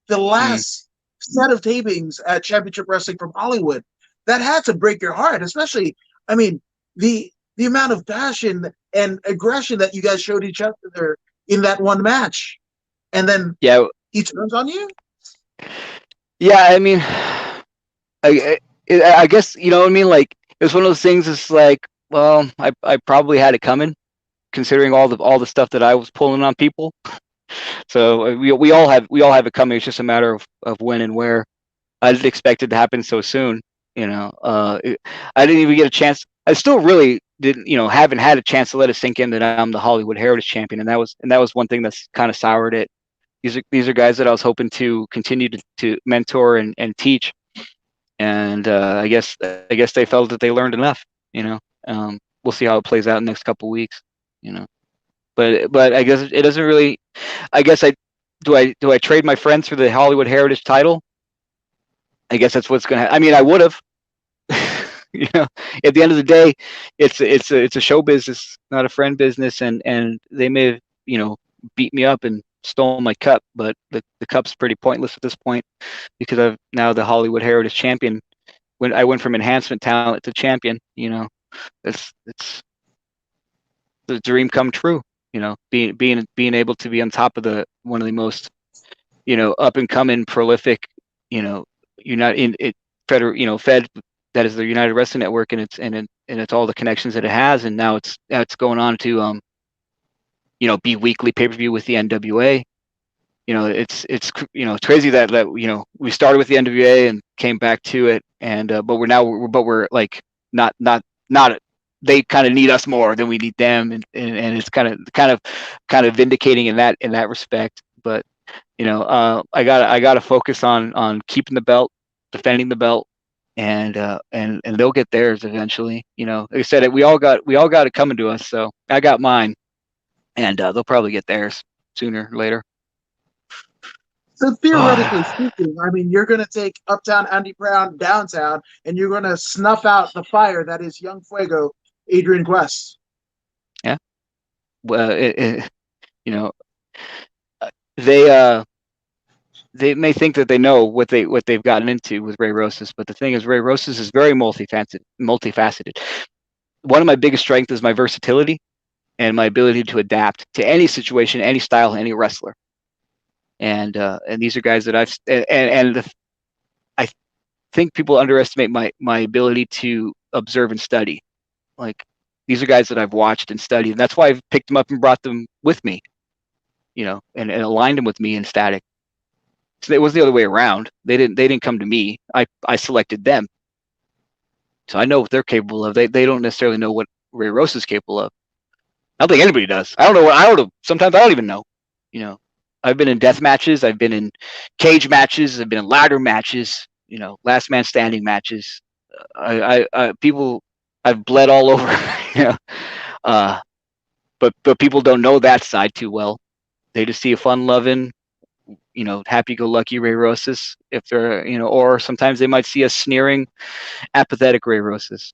the Mm. last set of tapings at Championship Wrestling from Hollywood. That had to break your heart, especially, I mean, the amount of passion and aggression that you guys showed each other in that one match. And then Yeah, he turns on you? yeah. I mean, I guess you know what I mean. Like it's one of those things. It's like, well, I probably had it coming, considering all the stuff that I was pulling on people. So we all have it coming. It's just a matter of when and where. I didn't expect it to happen so soon. You know, I didn't even get a chance. I still really didn't, haven't had a chance to let it sink in that I'm the Hollywood Heritage Champion, and that was one thing that's kind of soured it. These are guys that I was hoping to continue to mentor and teach, and I guess they felt that they learned enough. You know, we'll see how it plays out in the next couple of weeks. You know, but I guess it doesn't really. I guess I trade my friends for the Hollywood Heritage title. I guess that's what's gonna. I mean, I would have. you know, at the end of the day, it's a show business, not a friend business, and they may have beat me up and stole my cup, but the cup's pretty pointless at this point because I'm now the Hollywood Heritage Champion. When I went from enhancement talent to champion, it's the dream come true. Being able to be on top of the one of the most up and coming prolific, you know, United in it Fed that is the United Wrestling Network, and it's all the connections that it has, and now it's going on to be weekly pay-per-view with the NWA. It's crazy that we started with the NWA and came back to it, and but we're like not they kind of need us more than we need them, and it's kind of vindicating in that respect. But I gotta focus on keeping the belt, defending the belt, and they'll get theirs eventually. Like I said, we all got it coming to us. So I got mine, and they'll probably get theirs sooner or later. So theoretically speaking, I mean, you're going to take Uptown Andy Brown downtown, and you're going to snuff out the fire that is Young Fuego, Adrian Quest. Yeah. Well, you know, they they may think that they know what they've gotten into with Ray Rosas, but the thing is, Ray Rosas is very multifaceted. Multifaceted. One of my biggest strengths is my versatility and my ability to adapt to any situation, any style, any wrestler. And these are guys that I think people underestimate my ability to observe and study. Like these are guys that I've watched and studied, and that's why I've picked them up and brought them with me. And aligned them with me in static. So it was the other way around. They didn't come to me. I selected them. So I know what they're capable of. They don't necessarily know what Ray Rosa is capable of. I don't think anybody does. I don't know. I don't know. Sometimes I don't even know. You know, I've been in death matches. I've been in cage matches. I've been in ladder matches. Last man standing matches. People. I've bled all over. you know, uh, but people don't know that side too well. They just see a fun-loving, happy-go-lucky Ray Rosas. If they're, or sometimes they might see a sneering, apathetic Ray Rosas.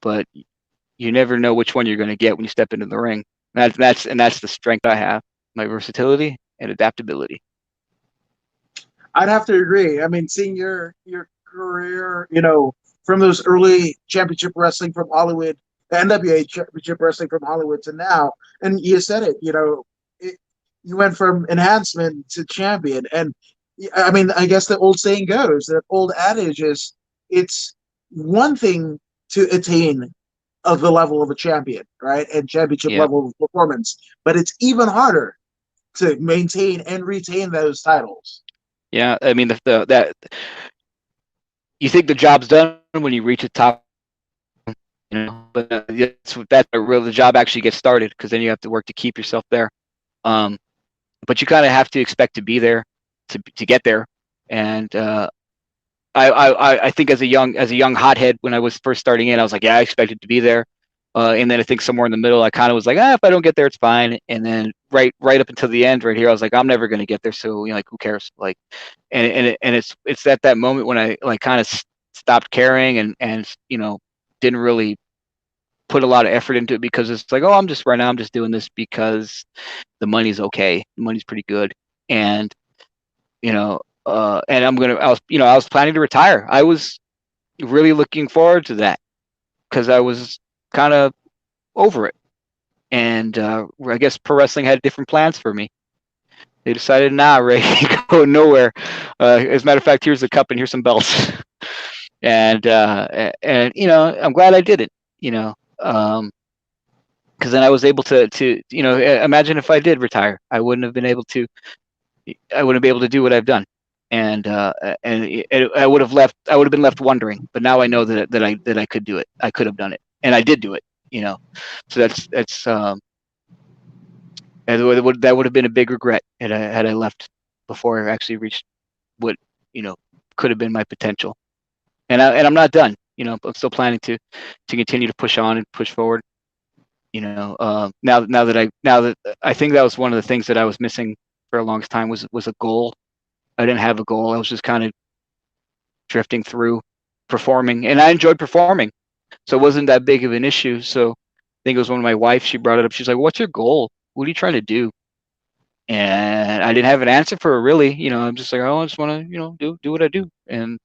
But you never know which one you're going to get when you step into the ring. That's the strength I have: my versatility and adaptability. I'd have to agree. I mean, seeing your career, from those early championship wrestling from Hollywood, the NWA championship wrestling from Hollywood to now, and you said it, you went from enhancement to champion, and I mean, I guess the old saying goes, that old adage is, it's one thing to attain of the level of a champion, right, and championship Yeah, level of performance, but it's even harder to maintain and retain those titles. yeah. I mean, that you think the job's done when you reach the top, but that's where the job actually gets started, because then you have to work to keep yourself there. Um, but you kind of have to expect to be there to get there. And I think as a young hothead, when I was first starting in, I was like, yeah, I expected to be there. And then I think somewhere in the middle, I kind of was like, if I don't get there, it's fine. And then right up until the end, right here, I was like, I'm never going to get there. So like, who cares? Like, and it's at that moment when I like kind of stopped caring and didn't really put a lot of effort into it because it's like, oh, I'm just right now I'm just doing this because the money's okay, the money's pretty good, and and I was planning to retire. I was really looking forward to that because I was kind of over it, and I guess pro wrestling had different plans for me. They decided, nah, Ray, you go nowhere. As a matter of fact, here's the cup and here's some belts. And I'm glad I did it. You know, because then I was able to imagine if I did retire, I wouldn't have been able to. I wouldn't be able to do what I've done, and I would have left. I would have been left wondering. But now I know that I could do it. I could have done it, and I did do it. So that would have been a big regret had I left before I actually reached what you know could have been my potential. And I'm not done. I'm still planning to continue to push on and push forward. Now that I think that was one of the things that I was missing for a long time was a goal. I didn't have a goal. I was just kind of drifting through performing, and I enjoyed performing, so it wasn't that big of an issue. So I think it was one of my wife. She brought it up. She's like, "What's your goal? What are you trying to do?" And I didn't have an answer for her really. I'm just like, "Oh, I just want to do what I do." Then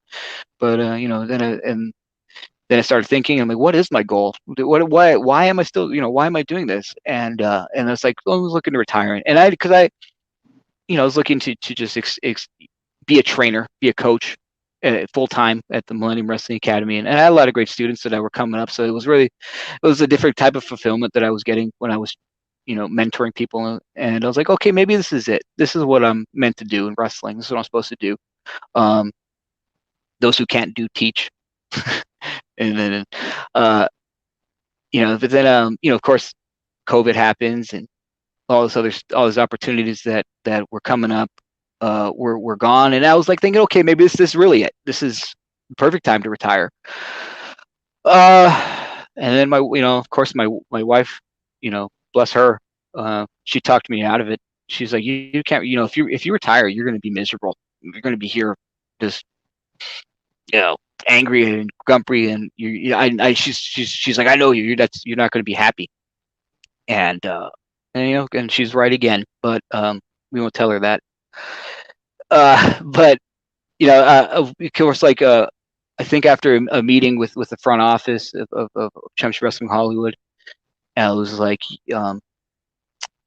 I started thinking, I'm like, what is my goal? Why am I still, why am I doing this? And it's like, I was looking to retire, and because I was looking to just be a trainer, be a coach, full time at the Millennium Wrestling Academy, and I had a lot of great students that were coming up. So it was a different type of fulfillment that I was getting when I was, mentoring people, and I was like, okay, maybe this is it. This is what I'm meant to do in wrestling. This is what I'm supposed to do. Um, those who can't do teach. And then but then of course COVID happens, and all these opportunities that were coming up were gone, and I was like thinking, okay, maybe this is really it. This is the perfect time to retire. And then of course my wife, bless her, she talked me out of it. She's like, you can't, if you retire, you're going to be miserable. You're going to be here just angry and grumpy, and she's like, I know you. You're not going to be happy, and she's right again. But we won't tell her that. But of course, like I think after a meeting with the front office of Championship Wrestling Hollywood, I was like, I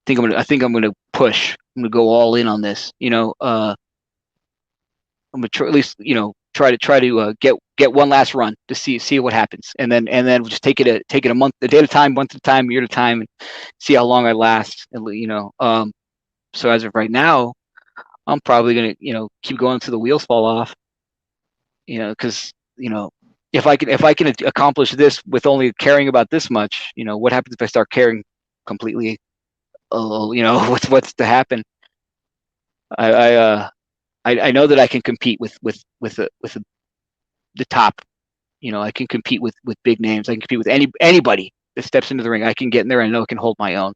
think I'm gonna push. I'm gonna go all in on this. I'm gonna at least try to get one last run to see what happens, and then we'll just take it a month, a day at a time, month at a time, year at a time, and see how long I last. And so as of right now, I'm probably gonna keep going until the wheels fall off. Because if I can accomplish this with only caring about this much, what happens if I start caring completely? What's to happen? I I I know that I can compete with the top. I can compete with big names. I can compete with anybody that steps into the ring. I can get in there and I know I can hold my own.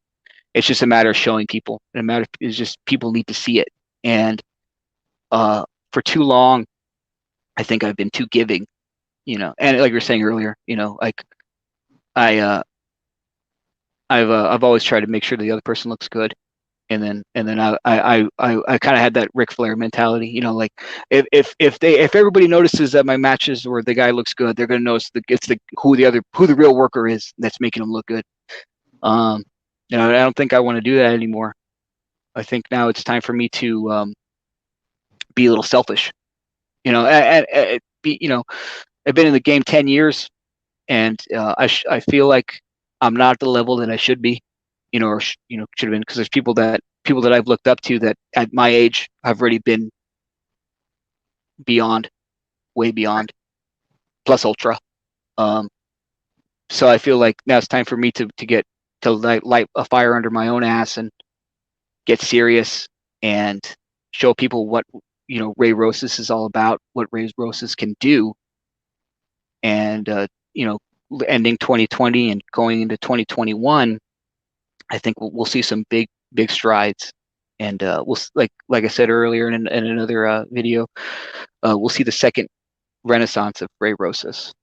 It's just a matter of showing people. It's just people need to see it. And for too long, I think I've been too giving. And like you were saying earlier, like I I've always tried to make sure the other person looks good. And then I kind of had that Ric Flair mentality, like if everybody notices that my matches where the guy looks good, they're gonna notice who the real worker is that's making him look good. I don't think I want to do that anymore. I think now it's time for me to be a little selfish. I've been in the game 10 years, and I feel like I'm not at the level that I should be, or should have been, because there's people that I've looked up to that at my age have already been beyond, way beyond, plus ultra. Um, so I feel like now it's time for me to light a fire under my own ass and get serious and show people what Ray Rosas is all about, what Ray Rosas can do, and ending 2020 and going into 2021, I think we'll see some big strides, and we'll, like I said earlier in another video, we'll see the second renaissance of Ray Rosas.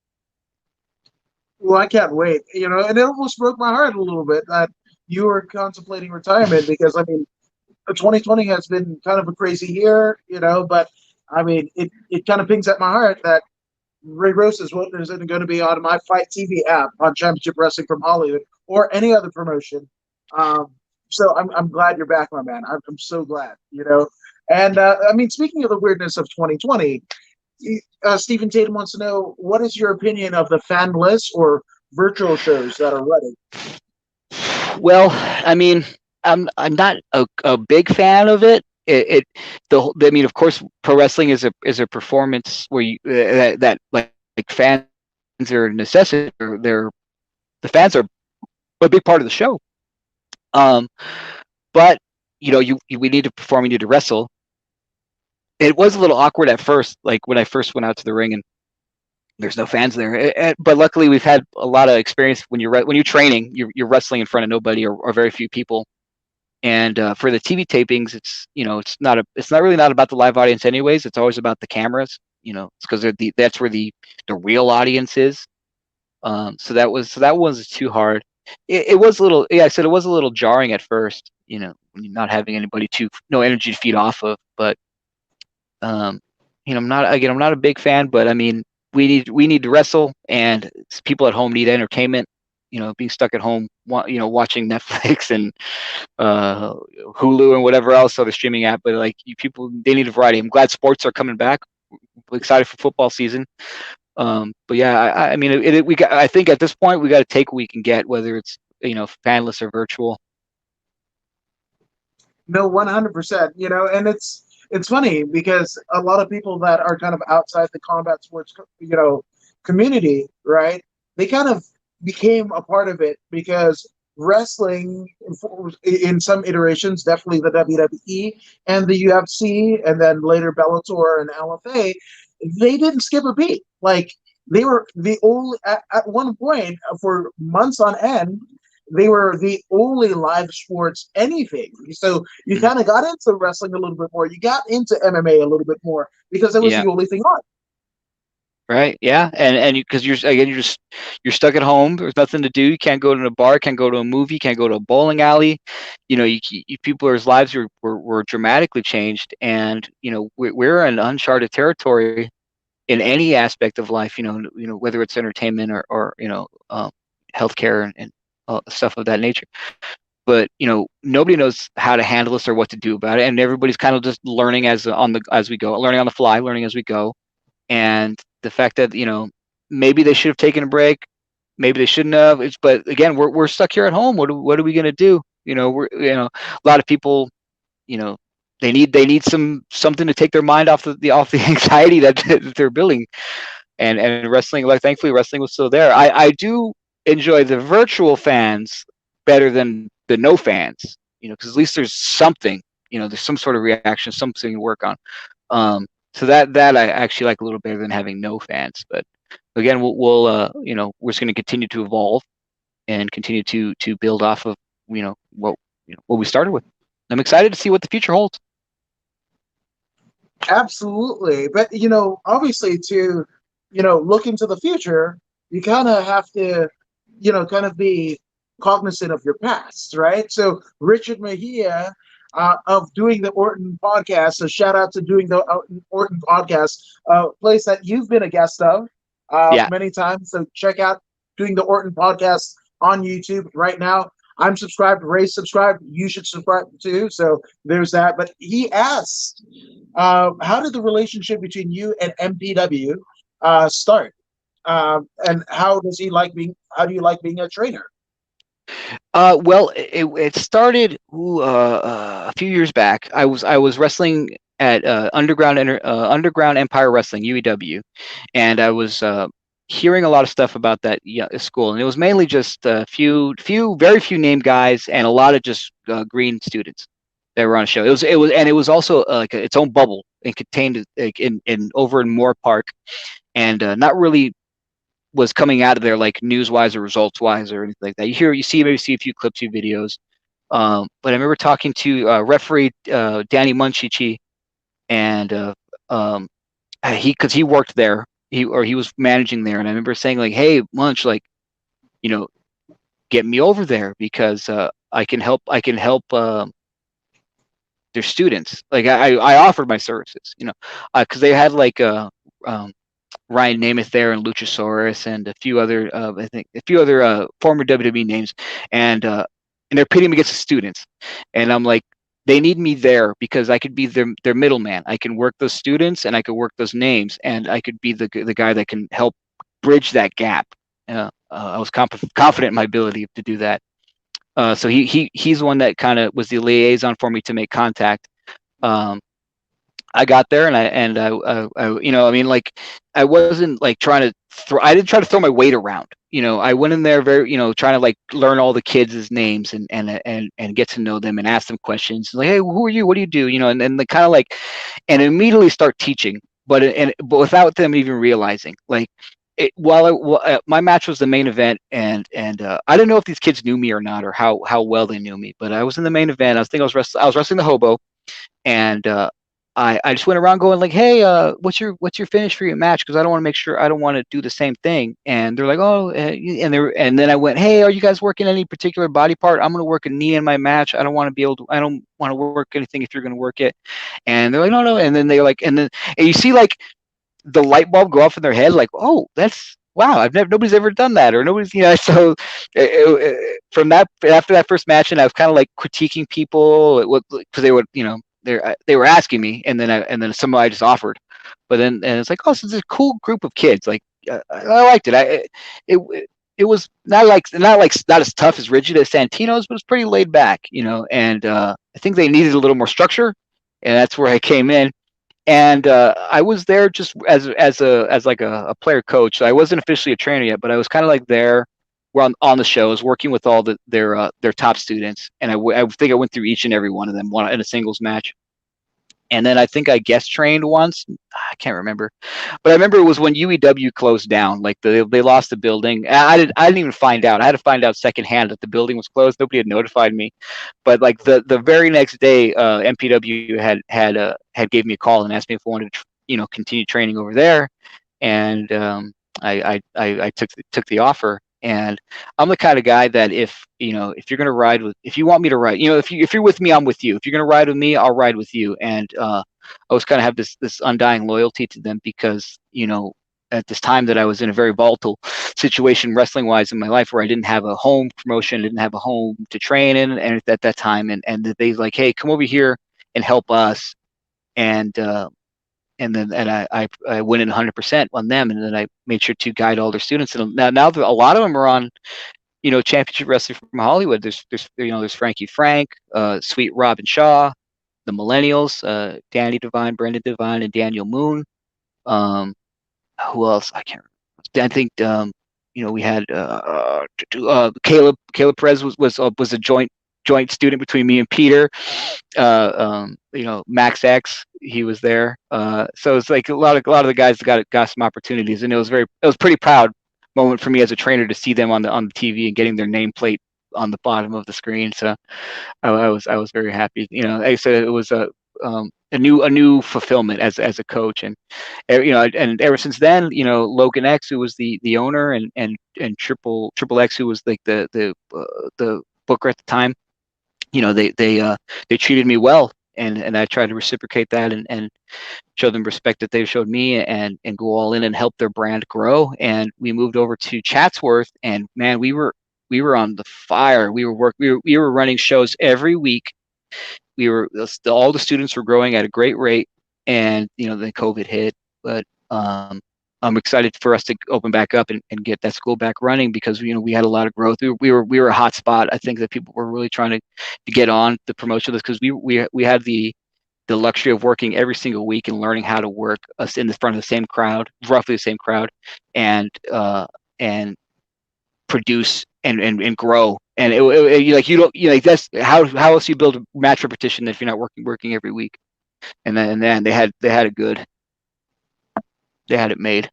Well, I can't wait. And it almost broke my heart a little bit that you were contemplating retirement because I mean, 2020 has been kind of a crazy year, but I mean, it kind of pings at my heart that Ray Rosas isn't going to be on my Fight TV app on Championship Wrestling from Hollywood or any other promotion. Um, so I'm glad you're back, my man. I'm so glad. And I mean, speaking of the weirdness of 2020, Stephen Tatum wants to know what is your opinion of the fanless or virtual shows that are running? Well, I mean, I'm not a big fan of it. I mean, of course, pro wrestling is a performance where you that like fans are a necessity. The fans are a big part of the show. Um, but we need to perform, we need to wrestle. It was a little awkward at first, like when I first went out to the ring and there's no fans there. But luckily, we've had a lot of experience when you're training, you're wrestling in front of nobody or very few people. And for the TV tapings, it's not really not about the live audience anyways. It's always about the cameras. It's because that's where the real audience is. So that wasn't too hard. It was a little, yeah. I said it was a little jarring at first. Not having anybody to no energy to feed off of. But um, I'm not a big fan. But I mean, we need to wrestle, and people at home need entertainment. Being stuck at home, watching Netflix and uh, Hulu and whatever else other streaming app. But like people, they need a variety. I'm glad sports are coming back. Excited for football season. But yeah, I mean, we got. I think at this point we got to take what we can get, whether it's fanless or virtual. No, 100%. And it's funny because a lot of people that are kind of outside the combat sports, community, right? They kind of became a part of it because wrestling, in some iterations, definitely the WWE and the UFC, and then later Bellator and LFA, they didn't skip a beat. Like they were the only at one point for months on end they were the only live sports anything. So you Mhm. kind of got into wrestling a little bit more. You got into MMA a little bit more because it was Yeah. the only thing on. Right. Yeah. And because you're stuck at home. There's nothing to do. You can't go to a bar. Can't go to a movie. Can't go to a bowling alley. People's lives were dramatically changed, and we're in uncharted territory in any aspect of life. Whether it's entertainment or healthcare and stuff of that nature. But nobody knows how to handle this or what to do about it, and everybody's kind of just learning as we go, learning on the fly, learning as we go. And the fact that maybe they should have taken a break, maybe they shouldn't have. But again, we're stuck here at home. What are we gonna do? A lot of people, you know, they need something to take their mind off the anxiety that they're building. And wrestling, like thankfully, wrestling was still there. I do enjoy the virtual fans better than the no fans. Because at least there's something. There's some sort of reaction, something to work on. So that I actually like a little better than having no fans. But again, we're just going to continue to evolve and continue to build off of what we started with. I'm excited to see what the future holds. Absolutely. But, obviously to, look into the future, you kind of have to, kind of be cognizant of your past, right? So Richard Mejia of Doing the Orton podcast, so shout out to Doing the Orton podcast, place that you've been a guest of Yeah. many times. So check out Doing the Orton podcast on YouTube right now. I'm subscribed, Ray's subscribed, you should subscribe too. So there's that. But he asked, how did the relationship between you and MPW start? And how does he like being? How do you like being a trainer? Well, it started a few years back. I was wrestling at Underground Empire Wrestling (UEW), and I was hearing a lot of stuff about that school, and it was mainly just a very few named guys, and a lot of just green students that were on a show. It was also like its own bubble and contained like in over in Moore Park, and not really was coming out of there like news wise or results wise or anything like that. Maybe see a few clips, few videos. But I remember talking to referee Danny Munchichi, and because he worked there, he was managing there, and I remember saying like, "Hey, Munch, like." know, get me over there because I can help their students. Like I offered my services, because they had like um, Ryan Namath there and Luchasaurus and a few other I think a few other former WWE names, and uh, and they're pitting me against the students, and I'm like, they need me there because I could be their middleman. I can work those students and I could work those names, and I could be the guy that can help bridge that gap. I was confident in my ability to do that. So he's one that kind of was the liaison for me to make contact. Um, I got there I mean, like, I wasn't like trying to I didn't try to throw my weight around. I went in there very, trying to like learn all the kids' names and get to know them and ask them questions like, hey, who are you? What do you do? And the kind of like, and immediately start teaching, but without them even realizing, like, my match was the main event, and I didn't know if these kids knew me or not, or how well they knew me, but I was in the main event. I was wrestling the hobo, and I just went around going like, hey, what's your finish for your match? Because I don't want to do the same thing. And they're like, oh, and then I went, hey, are you guys working any particular body part? I'm gonna work a knee in my match. I don't want to work anything if you're gonna work it. And they're like, no, no. And then they like, and you see like the light bulb go off in their head, like, oh, that's wow, nobody's ever done that, or nobody's, so from that, after that first match, and I was kind of like critiquing people because they would, they were asking me, and then somebody just offered, but then and it's like, oh, this is a cool group of kids, like, I liked it. It was not as tough as rigid as Santino's, but it's pretty laid back, and I think they needed a little more structure, and that's where I came in. And I was there just as like a player coach. So I wasn't officially a trainer yet, but I was kind of like there. We're on the shows, working with all their top students, and I think I went through each and every one of them in a singles match. And then I think I guest trained once. I can't remember, but I remember it was when UEW closed down. Like they lost the building. I didn't even find out. I had to find out secondhand that the building was closed. Nobody had notified me. But like the very next day, MPW had gave me a call and asked me if I wanted to continue training over there, and I took the offer. And I'm the kind of guy that if you're gonna ride with, if you want me to ride, if you're with me, I'm with you. If you're gonna ride with me, I'll ride with you. And I was kind of have this undying loyalty to them because at this time that I was in a very volatile situation wrestling wise in my life, where I didn't have a home promotion, didn't have a home to train in, and at that time, and they like, hey, come over here and help us, and I went in 100% on them, and then I made sure to guide all their students. And now a lot of them are on championship wrestling from Hollywood. There's Frankie Frank, Sweet Robin Shaw, the Millennials, Danny Devine, Brendan Devine, and Daniel Moon. Who else? I can't remember. I think we had Caleb Perez was a joint student between me and Peter. Max X, he was there. So it's like a lot of the guys got some opportunities, and it was pretty proud moment for me as a trainer to see them on the TV and getting their nameplate on the bottom of the screen. So I was very happy. Like I said, it was a new fulfillment as a coach. And and ever since then, Logan X, who was the owner, and Triple X, who was like the booker at the time, they treated me well, and I tried to reciprocate that, and show them respect that they showed me, and go all in and help their brand grow. And we moved over to Chatsworth, and man, we were on the fire. We were running shows every week. All the students were growing at a great rate, and then COVID hit. But I'm excited for us to open back up and get that school back running, because we had a lot of growth. We were a hot spot. I think that people were really trying to get on the promotion of this, because we had the luxury of working every single week and learning how to work us in the front of the same crowd, roughly the same crowd, and produce and grow. And that's how else you build a match repetition if you're not working every week. And then they had it good. They had it made.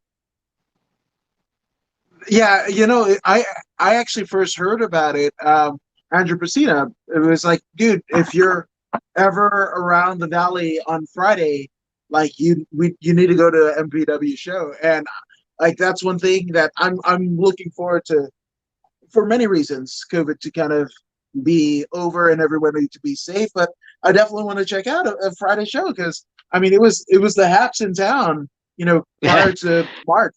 Yeah, I actually first heard about it. Andrew Pacina. It was like, dude, if you're ever around the valley on Friday, like you need to go to an MPW show. And like that's one thing that I'm looking forward to for many reasons, COVID to kind of be over and everyone need to be safe. But I definitely want to check out a Friday show because I mean it was the haps in town, prior to March.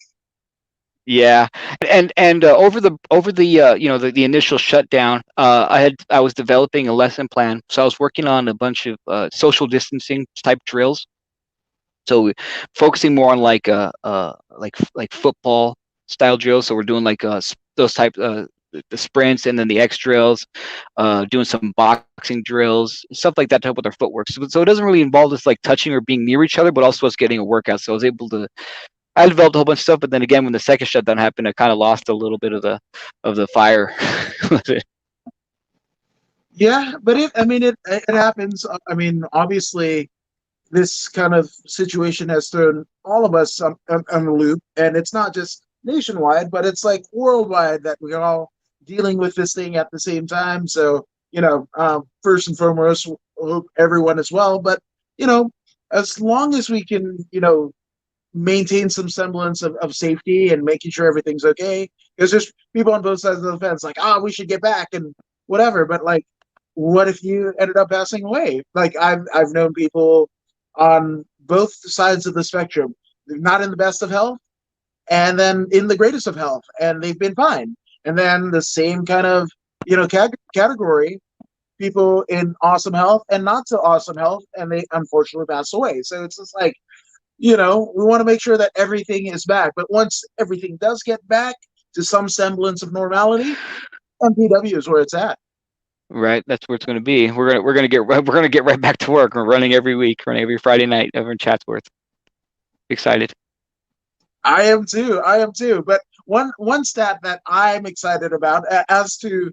Yeah, and over the the initial shutdown, I was developing a lesson plan, so I was working on a bunch of social distancing type drills. So focusing more on like football style drills. So we're doing like those type the sprints and then the X drills, doing some boxing drills, stuff like that to help with our footwork. So it doesn't really involve us like touching or being near each other, but also us getting a workout. So I was able to I developed a whole bunch of stuff, but then again, when the second shutdown happened, I kind of lost a little bit of the fire. Yeah, but it happens. I mean, obviously, this kind of situation has thrown all of us on a loop, and it's not just nationwide, but it's like worldwide that we're all dealing with this thing at the same time. So, first and foremost, hope everyone as well. But you know, as long as we can, maintain some semblance of safety and making sure everything's okay, because there's people on both sides of the fence like, we should get back and whatever. But like, what if you ended up passing away? Like I've known people on both sides of the spectrum, not in the best of health and then in the greatest of health, and they've been fine. And then the same kind of category, people in awesome health and not so awesome health, and they unfortunately pass away. So it's just like, we want to make sure that everything is back. But once everything does get back to some semblance of normality, MPW is where it's at. Right, that's where it's going to be. We're gonna get right back to work. We're running every week, running every Friday night over in Chatsworth. Excited. I am too. I am too. But one stat that I'm excited about, as to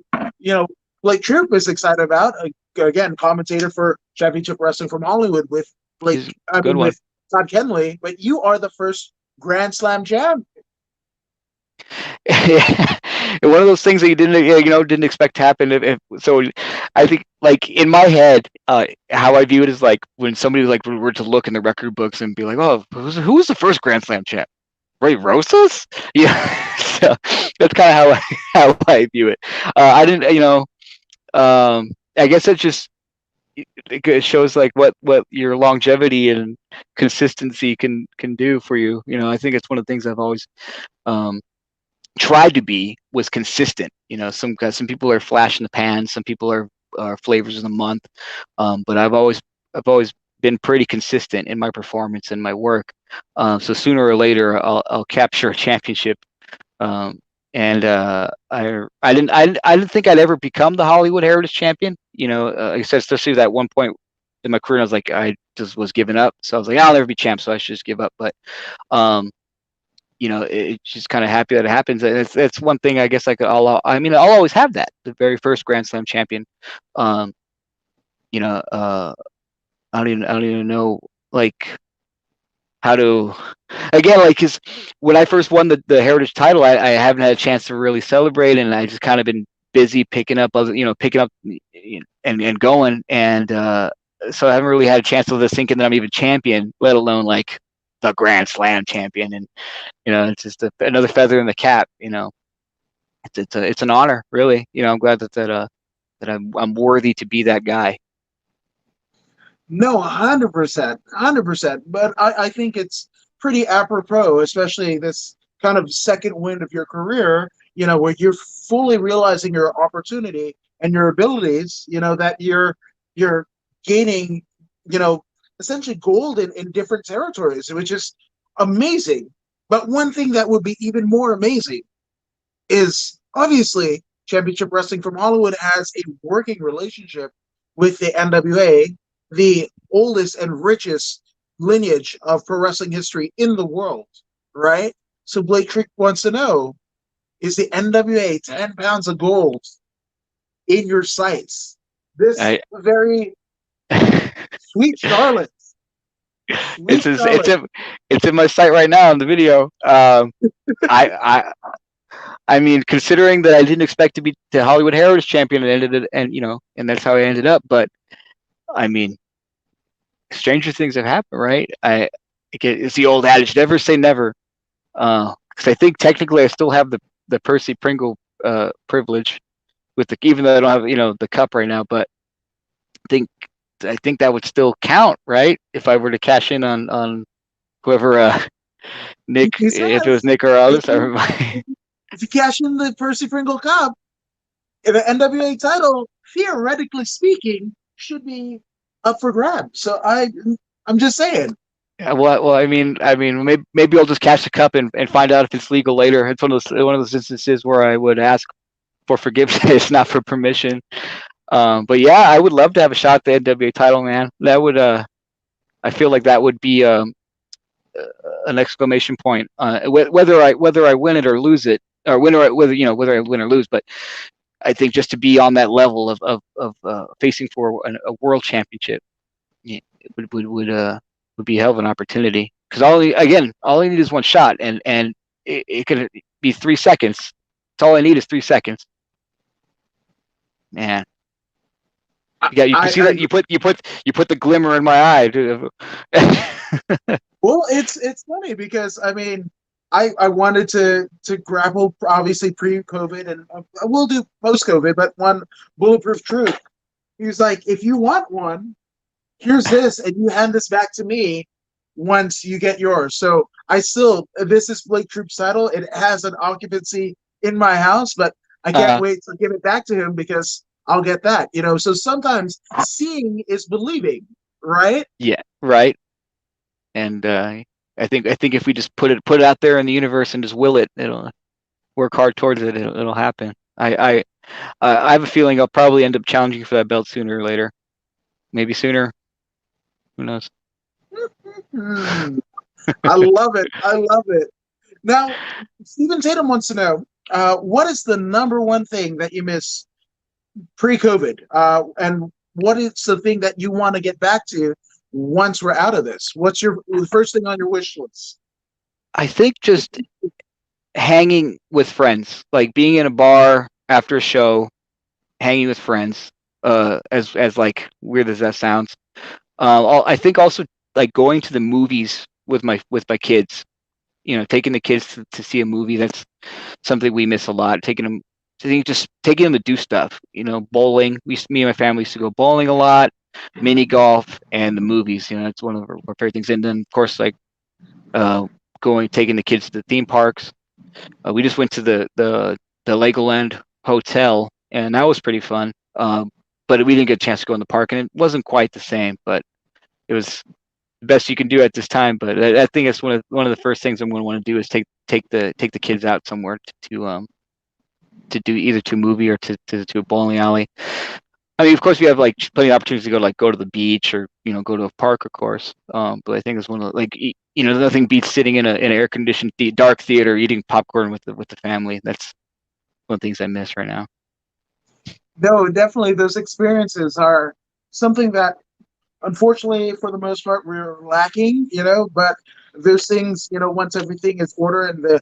Blake Troop is excited about, again, commentator for Championship Wrestling from Hollywood with He's a good one. with Todd Kenley. But you are the first Grand Slam champ. One of those things that you didn't expect to happen. So, I think like in my head, how I view it is like when somebody like were to look in the record books and be like, oh, who was the first Grand Slam champ? Ray Rosas? Yeah, so that's kind of how I view it. I didn't, I guess it just it shows like what your longevity and consistency can do for you. I think it's one of the things I've always um, tried to be was consistent. Some people are flash in the pan, some people are flavors of the month, but I've always been pretty consistent in my performance and my work. So sooner or later, I'll capture a championship. And I didn't think I'd ever become the Hollywood Heritage Champion. Like I said, especially at one point in my career, I was like, I just was giving up. So I was like, I'll never be champ, so I should just give up. But it's just kind of happy that it happens. It's one thing I guess I'll always have that, the very first Grand Slam champion. Um, I don't even know like how to again like because when I first won the Heritage title, I haven't had a chance to really celebrate, and I just kind of been busy picking up and going, and so I haven't really had a chance to think that I'm even champion, let alone like the Grand Slam champion. And it's just another feather in the cap. It's an honor, really. I'm glad that I'm worthy to be that guy. No, 100%, 100%. But I think it's pretty apropos, especially this kind of second wind of your career, where you're fully realizing your opportunity and your abilities, that you're gaining, essentially gold in different territories, which is amazing. But one thing that would be even more amazing is obviously Championship Wrestling from Hollywood has a working relationship with the NWA, the oldest and richest lineage of pro wrestling history in the world, right? So Blake Trick wants to know, is the NWA 10 pounds of gold in your sights? This I very sweet Charlotte. Sweet Charlotte. it's in my sight right now in the video. I I mean, considering that I didn't expect to be the Hollywood Heritage Champion and ended it, and that's how I ended up. But I mean, stranger things have happened, right? It's the old adage, never say never. Because I think technically I still have the Percy Pringle privilege with the, even though I don't have, the cup right now, but I think I think that would still count, right? If I were to cash in on whoever Nick, He if it was says Nick or if others, you everybody. if you cash in the Percy Pringle Cup, the NWA title, theoretically speaking, should be up for grabs. So I'm just saying. Yeah, well, I mean, maybe I'll just cash the cup and find out if it's legal later. It's one of those instances where I would ask for forgiveness, not for permission. But yeah, I would love to have a shot at the NWA title, man. That would I feel like that would be an exclamation point. Whether I win it or lose it, or whether I win or lose. But I think just to be on that level of facing for a world championship, yeah, it would be a hell of an opportunity. Because all I need is one shot, and it could be 3 seconds. That's all I need is 3 seconds. Man, you can see I that you put the glimmer in my eye. Dude. Well, it's funny because I mean, I wanted to grapple obviously pre-COVID and we'll do post-COVID, but one bulletproof truth. He was like, if you want one, here's this, and you hand this back to me once you get yours. So I still, this is Blake Troop's title. It has an occupancy in my house, but I can't uh, wait to give it back to him because I'll get that. So sometimes seeing is believing, right? yeah, right. And I think if we just put it out there in the universe and just will it, it'll work hard towards it. It'll happen. I have a feeling I'll probably end up challenging for that belt sooner or later. Maybe sooner. Who knows? Hmm. I love it. I love it. Now, Stephen Tatum wants to know what is the number one thing that you miss pre-COVID, and what is the thing that you want to get back to once we're out of this? What's your the first thing on your wish list? I think just hanging with friends, like being in a bar after a show, hanging with friends. As like weird as that sounds, I think also like going to the movies with my kids. Taking the kids to see a movie. That's something we miss a lot. Taking them, I think just taking them to do stuff. Bowling. Me and my family used to go bowling a lot, mini golf, and the movies. That's one of our favorite things. And then of course like uh, taking the kids to the theme parks. We just went to the Legoland Hotel, and that was pretty fun. But we didn't get a chance to go in the park, and it wasn't quite the same. But it was the best you can do at this time. But I think it's one of the first things I'm going to want to do is take the kids out somewhere to do either to a movie or to a bowling alley. I mean, of course, we have like plenty of opportunities to go to the beach or go to a park, of course. But I think it's one of the, like nothing beats sitting in an air conditioned dark theater eating popcorn with the family. That's one of the things I miss right now. No, definitely those experiences are something that unfortunately for the most part we're lacking, but those things, once everything is ordered and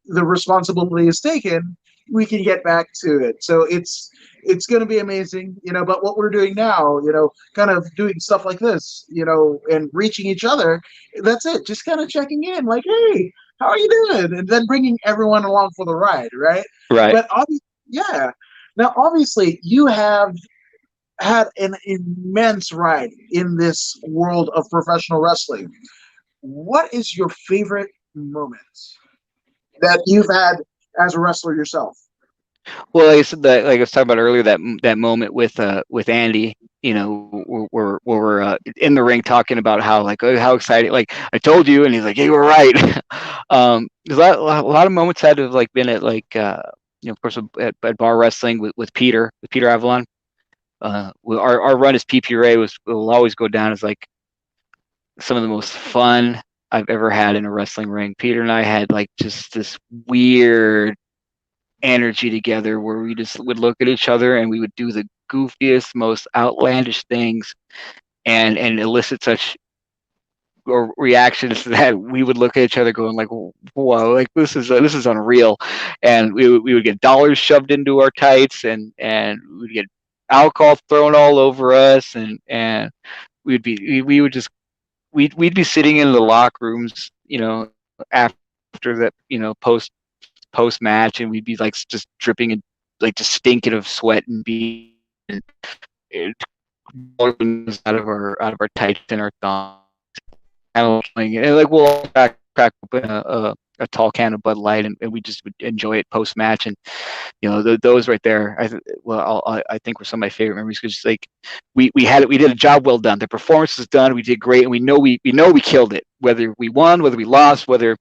the responsibility is taken, we can get back to it. So it's going to be amazing, but what we're doing now, kind of doing stuff like this, and reaching each other, that's it, just kind of checking in like, hey, how are you doing, and then bringing everyone along for the ride, right? Right. But yeah, now obviously you have had an immense ride in this world of professional wrestling. What is your favorite moment that you've had as a wrestler yourself? Well, like I said, like I was talking about earlier, that moment with Andy, we're in the ring talking about how like, oh, how excited, like I told you, and he's like, yeah, you were right. There's a lot of moments had to have like been at like of course at bar wrestling with Peter Avalon. Our run as PPRA will always go down as like some of the most fun I've ever had in a wrestling ring. Peter and I had like just this weird energy together where we just would look at each other and we would do the goofiest, most outlandish things and elicit such or reactions that we would look at each other going like, whoa, like this is unreal. And we would get dollars shoved into our tights and we'd get alcohol thrown all over us and we would just we'd be sitting in the locker rooms, after that, post post match, and we'd be like just dripping and like just stinking of sweat and being out of our tights and our thongs, and like we'll all crack open a tall can of Bud Light, and we just would enjoy it post match. And those right there, I think were some of my favorite memories, because like we had it, we did a job well done. The performance was done, we did great, and we know we killed it, whether we won, whether we lost, whether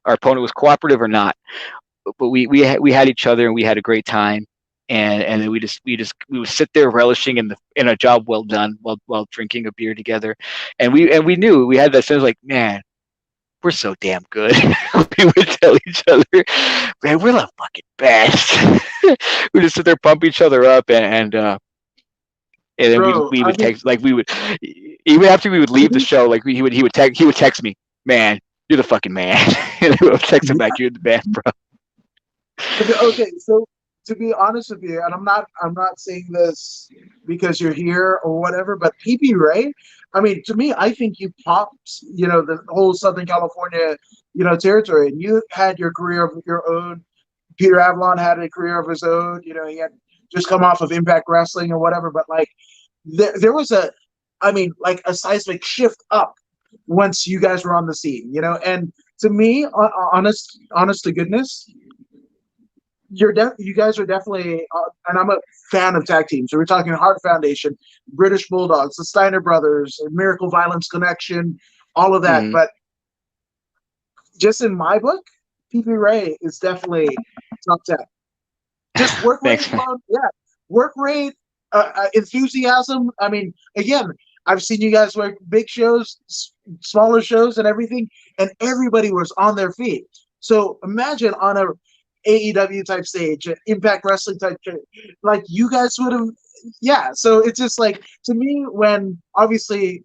our opponent was cooperative or not. But we had each other, and we had a great time. And then we would sit there relishing in a job well done, while drinking a beer together. And we knew we had that sense like, man, we're so damn good. We would tell each other, man, we're the fucking best. We just sit there, pump each other up, and then Bro, we I would mean, text, like we would, even after we would leave the show, like he would text me, man, you're the fucking man. And I would text him back, you're the man, bro. okay, so to be honest with you, and I'm not saying this because you're here or whatever, but PP Ray, I mean, to me, I think you popped, the whole Southern California, territory, and you had your career of your own. Peter Avalon had a career of his own. He had just come off of Impact Wrestling or whatever, but like there was like a seismic shift up once you guys were on the scene, and to me, honest to goodness, you guys are definitely, and I'm a fan of tag teams. So we're talking Heart Foundation, British Bulldogs, the Steiner Brothers, Miracle Violence Connection, all of that. Mm-hmm. But just in my book, PP Ray is definitely top 10. Just work rate, Thanks, man. work rate, enthusiasm. I mean, again, I've seen you guys work big shows, smaller shows, and everything, and everybody was on their feet. So imagine on a AEW type stage, Impact Wrestling type, like you guys would have, yeah. So it's just like, to me, when obviously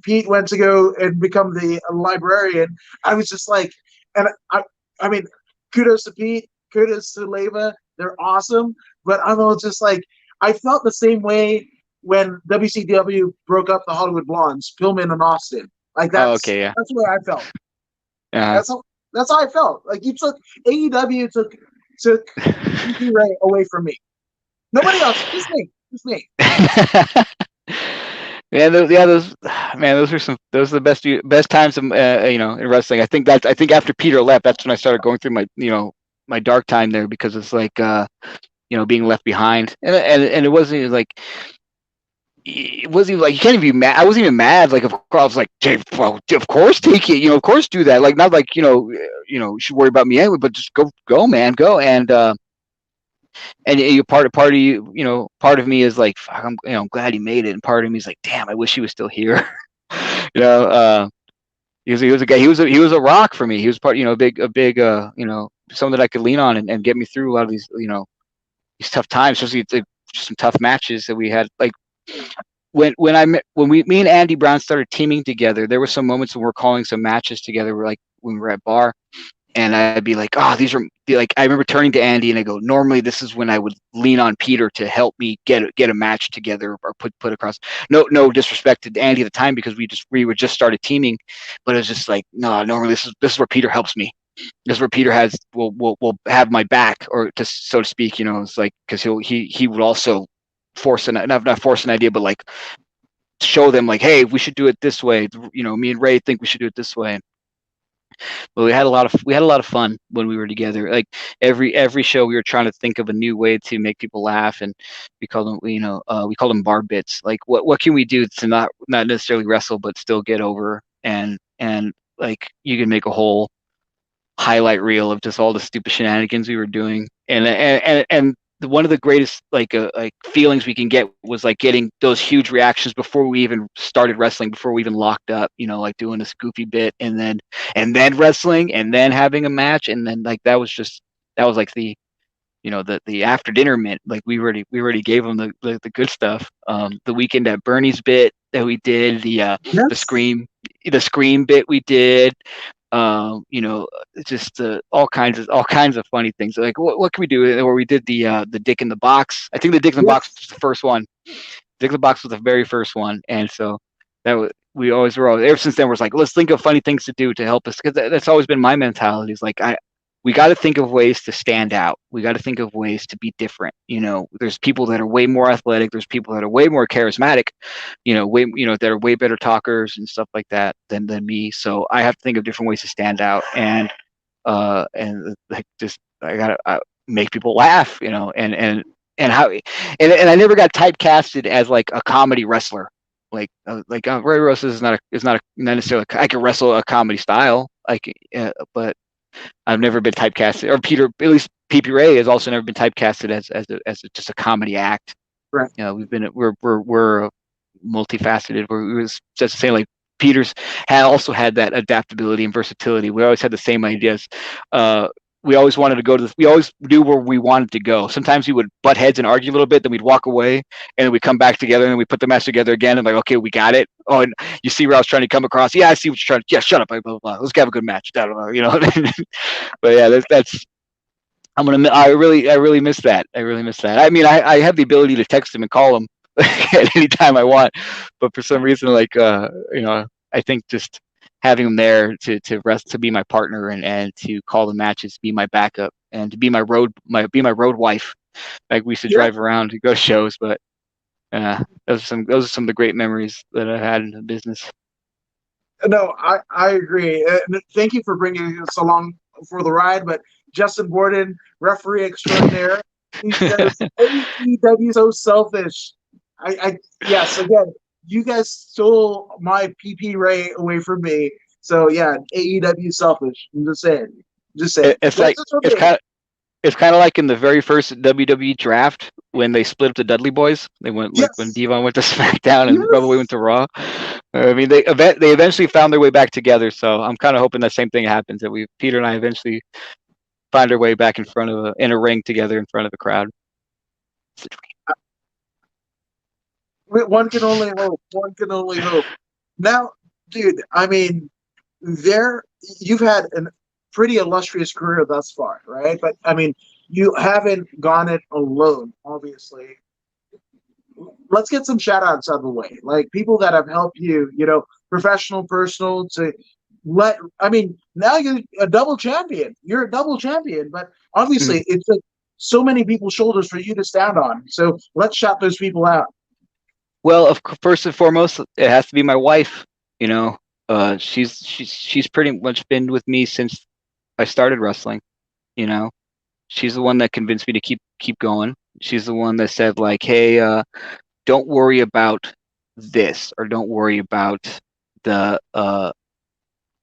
Pete went to go and become the librarian, I was just like, and I mean, kudos to Pete, kudos to Leva, they're awesome. But I'm all just like, I felt the same way when WCW broke up the Hollywood Blondes, Pillman and Austin. Like Okay, yeah. that's where I felt. Uh-huh. That's how I felt. Like you took AEW took PP Ray away from me. Nobody else, just me. Yeah, those those are the best times in wrestling. I think after Peter left, that's when I started going through my dark time there, because it's like being left behind, and it wasn't like you can't even be mad. I wasn't even mad. Like, of course, I was like, well, of course, take it. Of course, do that. Like, not like you should worry about me anyway, but just go, man, go. And you part of you, part of me is like, fuck, I'm glad he made it, and part of me is like, damn, I wish he was still here. you know, uh, he was a guy. He was a rock for me. He was a big someone that I could lean on and get me through a lot of these these tough times, especially some tough matches that we had. Like when me and Andy Brown started teaming together, there were some moments when we were calling some matches together. We're like, when we were at bar, and I'd be like, oh, these are like, I remember turning to Andy and I go, normally this is when I would lean on Peter to help me get a match together or put across. No disrespect to Andy at the time, because we were just started teaming, but it was just like, no, normally this is where Peter helps me. This is where Peter will have my back, or to, so to speak. It's like, because he would also force not force an idea, but like show them like, hey, we should do it this way. Me and Ray think we should do it this way. But we had a lot of fun when we were together. Like every show, we were trying to think of a new way to make people laugh, and we call them we call them bar bits. Like what can we do to not necessarily wrestle, but still get over, and like you can make a whole highlight reel of just all the stupid shenanigans we were doing, and one of the greatest like feelings we can get was like getting those huge reactions before we even started wrestling, before we even locked up, like doing this goofy bit, and then wrestling, and then having a match, and then like that was like the the after dinner mint. Like we already gave them the good stuff. The weekend at Bernie's bit that we did, the scream bit we did, just all kinds of funny things. Like what can we do? Where we did the Dick in the Box. I think the Dick in the Box was the first one. Dick in the Box was the very first one, and so we always were. Ever since then, we're like, let's think of funny things to do to help us, because that's always been my mentality. Is like we got to think of ways to stand out. We got to think of ways to be different. There's people that are way more athletic. There's people that are way more charismatic. That are way better talkers and stuff like that than me. So I have to think of different ways to stand out, and like just I gotta make people laugh. And how and I never got typecasted as like a comedy wrestler. Ray Rosas is not not necessarily I can wrestle a comedy style but I've never been typecasted, or At least PP Ray has also never been typecasted just a comedy act. Right. We're multifaceted. We was just saying, like, Peter's also had that adaptability and versatility. We always had the same ideas. We always wanted to go to we always knew where we wanted to go. Sometimes we would butt heads and argue a little bit, then we'd walk away, and then we'd come back together, and we put the match together again, and like, okay, we got it. Oh, and you see where I was trying to come across? Yeah, I see what you're trying to. Yeah, shut up, blah blah blah. Let's have a good match. Blah, blah, blah, But yeah, that's I really miss that. I really miss that. I mean, I have the ability to text him and call him at any time I want, but for some reason, I think just having him there to be my partner and to call the matches, be my backup, and to be my road wife. Like, we used to Yeah. drive around to go shows, but those are some of the great memories that I had in the business. No, I agree. Thank you for bringing us along for the ride. But Justin Borden, referee extraordinaire, he says AEW so selfish. Yes, again, you guys stole my PP Ray away from me. So yeah, AEW selfish. I'm just saying. Just saying. It's That's like just for it's me. kind of it's kind of like in the very first WWE draft when they split up the Dudley Boys. They went, like, when Yes. Devon went to SmackDown and Rebel Way Yes. went to Raw. I mean, they eventually found their way back together. So I'm kind of hoping that same thing happens, that Peter and I eventually find our way back in a ring together in front of a crowd. One can only hope. One can only hope. Now, dude, I mean, there you've had a pretty illustrious career thus far, right? But I mean, you haven't gone it alone, obviously. Let's get some shout outs out of the way. Like people that have helped you, professional, personal, to I mean, now you're a double champion. You're a double champion, but Mhm. obviously it took so many people's shoulders for you to stand on. So let's shout those people out. Well, first and foremost, it has to be my wife. She's pretty much been with me since I started wrestling. You know, she's the one that convinced me to keep going. She's the one that said, like, hey, don't worry about this, or don't worry about the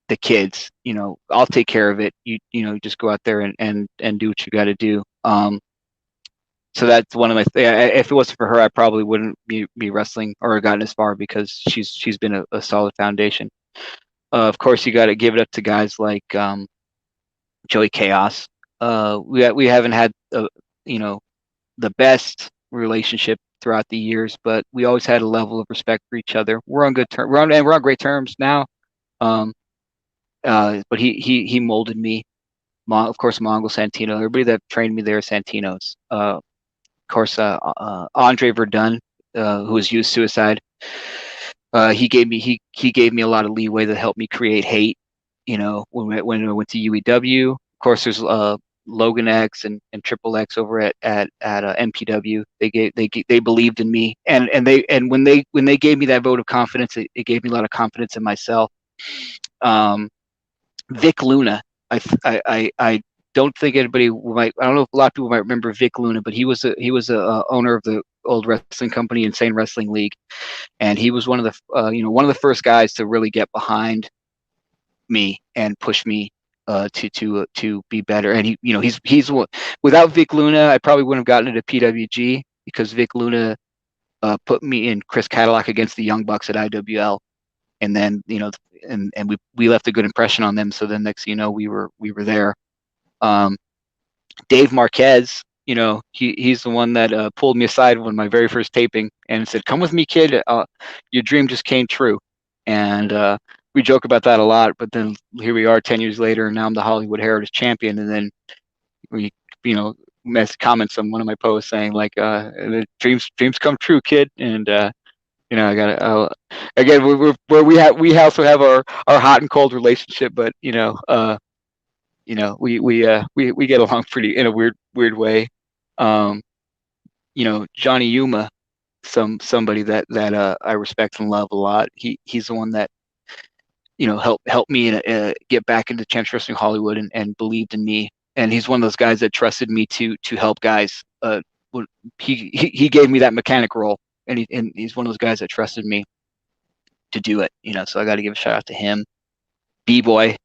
the kids. I'll take care of it. Just go out there and do what you got to do. So that's one of my. If it wasn't for her, I probably wouldn't be wrestling or gotten as far, because she's been a solid foundation. Of course, you got to give it up to guys like Joey Chaos. We haven't had the best relationship throughout the years, but we always had a level of respect for each other. We're on good terms. We're on great terms now. Um, but he molded me. Of course, Mongo Santino. Everybody that trained me there is Santinos. Of course, Andre Verdun, who was used suicide. He gave me a lot of leeway that helped me create hate. When I went to UEW. Of course, there's Logan X and Triple X over at MPW. They believed in me, and when they gave me that vote of confidence, it gave me a lot of confidence in myself. Um, Vic Luna, I don't think anybody might. I don't know if a lot of people might remember Vic Luna, but he was a owner of the old wrestling company, Insane Wrestling League, and he was one of the first guys to really get behind me and push me to be better. And he's without Vic Luna, I probably wouldn't have gotten into PWG, because Vic Luna put me in Chris Cadillac against the Young Bucks at IWL, and then we left a good impression on them. So then next thing you know, we were there. Um, Dave Marquez, he's the one that pulled me aside when my very first taping and said, "Come with me, kid. Your dream just came true." And we joke about that a lot. But then here we are, 10 years later, and now I'm the Hollywood Heritage Champion. And then we, mess comments on one of my posts saying, like, the dreams come true, kid. And I got again, we also have our hot and cold relationship, but we get along pretty in a weird way. Um, Johnny Yuma, somebody that I respect and love a lot. He's the one that helped me get back into Champs Wrestling Hollywood and believed in me. And he's one of those guys that trusted me to help guys. He gave me that mechanic role, and he's one of those guys that trusted me to do it. So I got to give a shout out to him. B-Boy.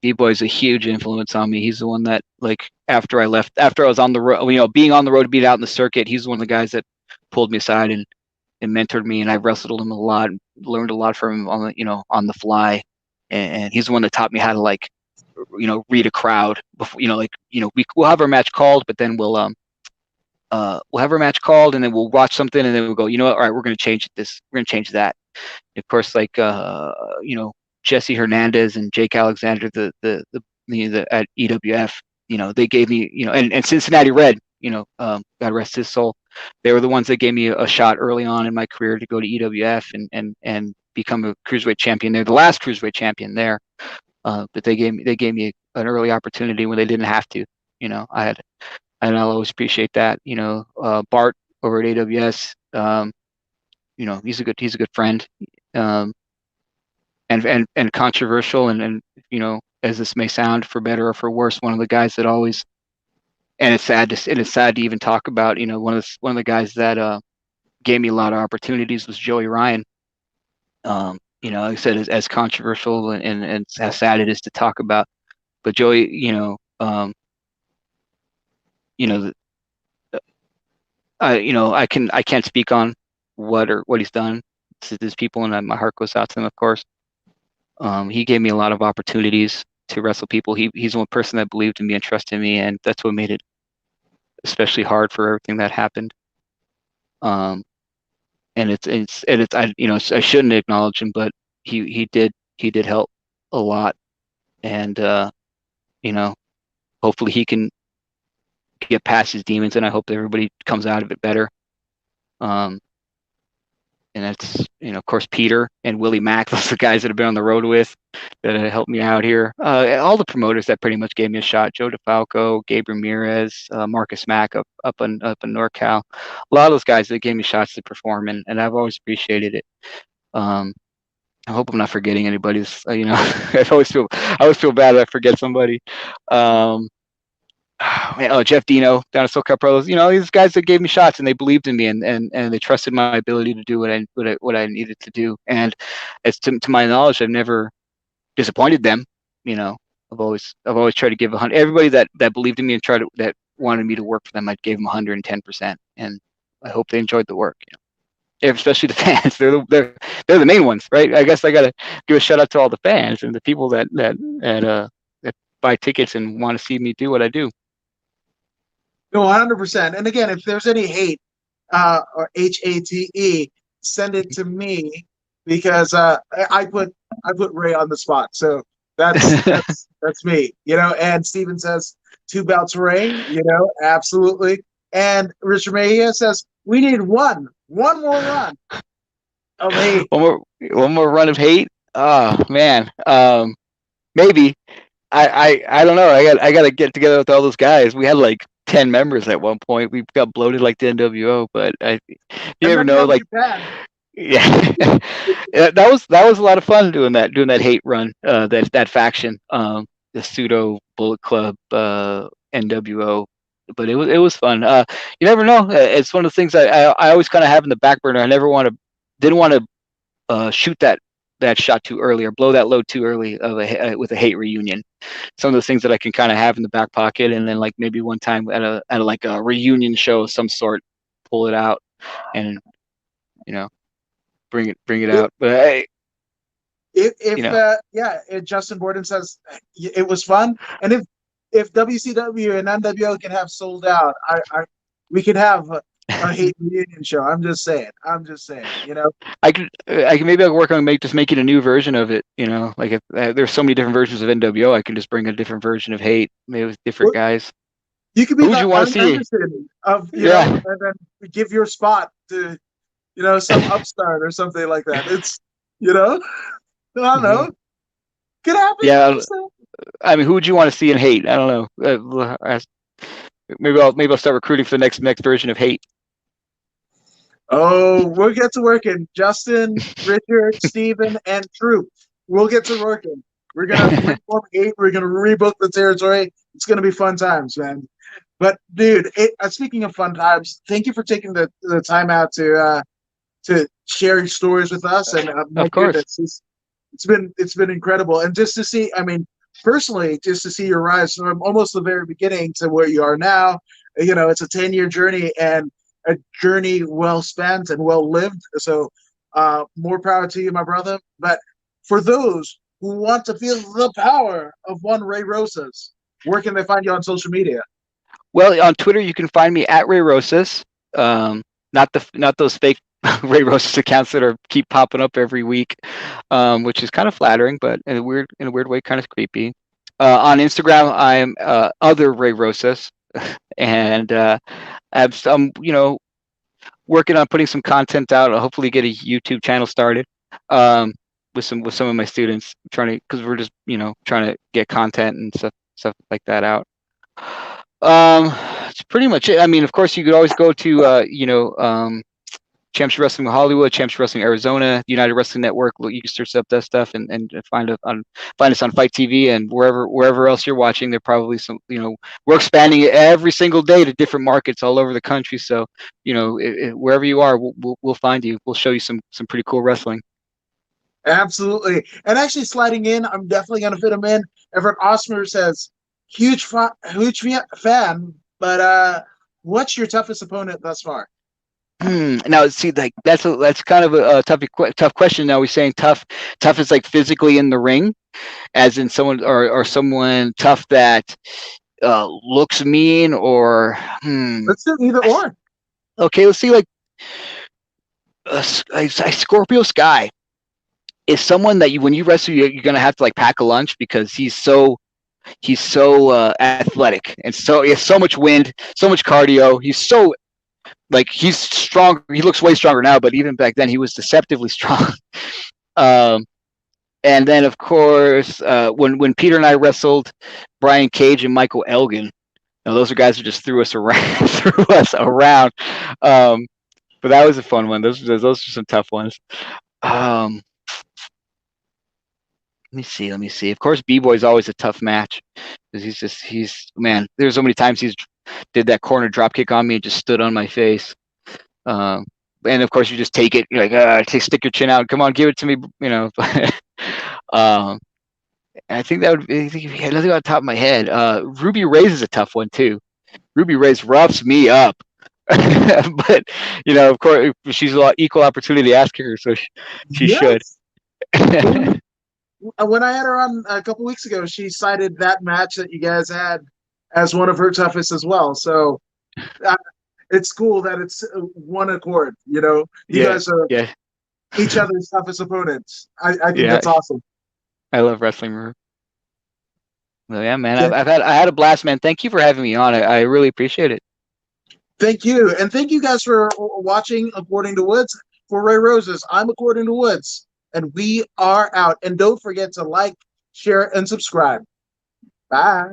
B-Boy is a huge influence on me. He's the one that, like, after I was on the road, being on the road, being out in the circuit, he's one of the guys that pulled me aside and mentored me, and I wrestled him a lot, learned a lot from him on the fly, and he's the one that taught me how to, like, read a crowd before, we'll have our match called, but then we'll have our match called, and then we'll watch something, and then we'll go, you know what, all right, we're going to change that. Of course, like, Jesse Hernandez and Jake Alexander, the at EWF, they gave me, and Cincinnati Red, God rest his soul. They were the ones that gave me a shot early on in my career to go to EWF and become a cruiserweight champion. They're the last cruiserweight champion there, but they gave me an early opportunity when they didn't have to. And I'll always appreciate that. Bart over at AWS, he's a good friend. And controversial, and as this may sound, for better or for worse, one of the guys that always, and it's sad to even talk about, one of the guys that gave me a lot of opportunities was Joey Ryan. Like I said, as controversial and as sad it is to talk about, but Joey, I can't speak on what he's done. There's people, and my heart goes out to them, of course. He gave me a lot of opportunities to wrestle people. He's the one person that believed in me and trusted me, and that's what made it especially hard for everything that happened. And I shouldn't acknowledge him, but he did help a lot, and hopefully he can get past his demons, and I hope that everybody comes out of it better. And that's, of course, Peter and Willie Mack, those are the guys that have been on the road with, that helped me out here. All the promoters that pretty much gave me a shot: Joe DeFalco, Gabe Ramirez, Marcus Mack up in NorCal. A lot of those guys that gave me shots to perform, and I've always appreciated it. I hope I'm not forgetting anybody. I always feel bad if I forget somebody. Jeff Dino down at SoCal Pros, these guys that gave me shots, and they believed in me, and they trusted my ability to do what I needed to do. And as to my knowledge, I've never disappointed them. I've always tried to give 100. Everybody that believed in me and that wanted me to work for them, I gave them 110%, and I hope they enjoyed the work. Especially the fans. They're the main ones, right? I guess I gotta give a shout out to all the fans and the people that buy tickets and want to see me do what I do. No, 100%. And again, if there's any hate, or HATE, send it to me, because I put Ray on the spot. So that's me, And Steven says 2 bouts Ray, absolutely. And Richard Mejia says we need one more run of hate. One more run of hate. Oh man, maybe. I don't know. I got to get together with all those guys. We had like 10 members at one point. We got bloated like the NWO, but you never know. Like, yeah, that was a lot of fun doing that hate run. That faction, the pseudo Bullet Club, NWO. But it was fun. You never know. It's one of the things I always kind of have in the back burner. I didn't want to shoot that shot too early or blow that load too early with a hate reunion. Some of those things that I can kind of have in the back pocket, and then like maybe one time at a reunion show of some sort, pull it out and bring it out. But hey, if Justin Borden says it was fun, and if WCW and NWO can have sold out, we can have a hate reunion show. I'm just saying. I can maybe I'll work on making a new version of it. Like if there's so many different versions of NWO, I can just bring a different version of hate, maybe with different guys. You could be the Arn Anderson of and then give your spot to some upstart or something like that. It's I don't know. Could happen. Yeah, I mean, who would you want to see in Hate? I don't know. Maybe I'll start recruiting for the next version of Hate. Oh, we'll get to working. Justin, Richard, Steven, and Troop. We'll get to working. We're gonna reform eight. We're gonna rebook the territory. It's gonna be fun times, man. But dude, speaking of fun times, thank you for taking the time out to share your stories with us. And my Of course. goodness, it's been incredible. And just to see, I mean, personally, just to see your rise from almost the very beginning to where you are now. You know, it's a 10-year journey and a journey well spent and well lived. So, more power to you, my brother. But for those who want to feel the power of one Ray Rosas, where can they find you on social media? Well, on Twitter you can find me at Ray Rosas. Not those fake Ray Rosas accounts that keep popping up every week, which is kind of flattering, but in a weird way, kind of creepy. On Instagram, I'm other Ray Rosas, and I'm working on putting some content out. I'll hopefully get a YouTube channel started with some of my students, because we're just trying to get content and stuff like that out. It's pretty much it. I mean, of course, you could always go to Championship Wrestling Hollywood, Championship Wrestling Arizona, United Wrestling Network. You can search up that stuff and find us on Fight TV and wherever else you're watching. There probably some. We're expanding it every single day to different markets all over the country. So wherever you are, we'll find you. We'll show you some pretty cool wrestling. Absolutely. And actually, sliding in, I'm definitely going to fit him in. Everett Osmer says, huge fan, but what's your toughest opponent thus far? Now, see, like that's kind of a tough question. Now we're saying tough is like physically in the ring, as in someone or someone tough that looks mean, or Let's do either or. Okay, let's see. Like Scorpio Sky is someone that when you wrestle, you're gonna have to like pack a lunch, because he's so athletic, and he has so much wind, so much cardio. He's strong. He looks way stronger now, but even back then he was deceptively strong. And then of course, when Peter and I wrestled Brian Cage and Michael Elgin, those are guys who just threw us around. But that was a fun one. Those are some tough ones. Let me see. Of course, B-Boy's always a tough match, because man. There's so many times he's did that corner drop kick on me and just stood on my face. And of course, you just take it. You're like, stick your chin out. Come on, give it to me. I think that would be nothing on top of my head. Ruby Ray's is a tough one too. Ruby Ray's roughs me up. But of course, she's a equal opportunity ass kicker, so she should. When I had her on a couple weeks ago, she cited that match that you guys had as one of her toughest as well. So it's cool that it's one accord. You guys are each other's toughest opponents. I think that's awesome. I love wrestling. Well, yeah, man. I had a blast, man. Thank you for having me on. I really appreciate it. Thank you, and thank you guys for watching According to Woods. For Ray Rosas, I'm According to Woods, and we are out. And don't forget to like, share, and subscribe. Bye.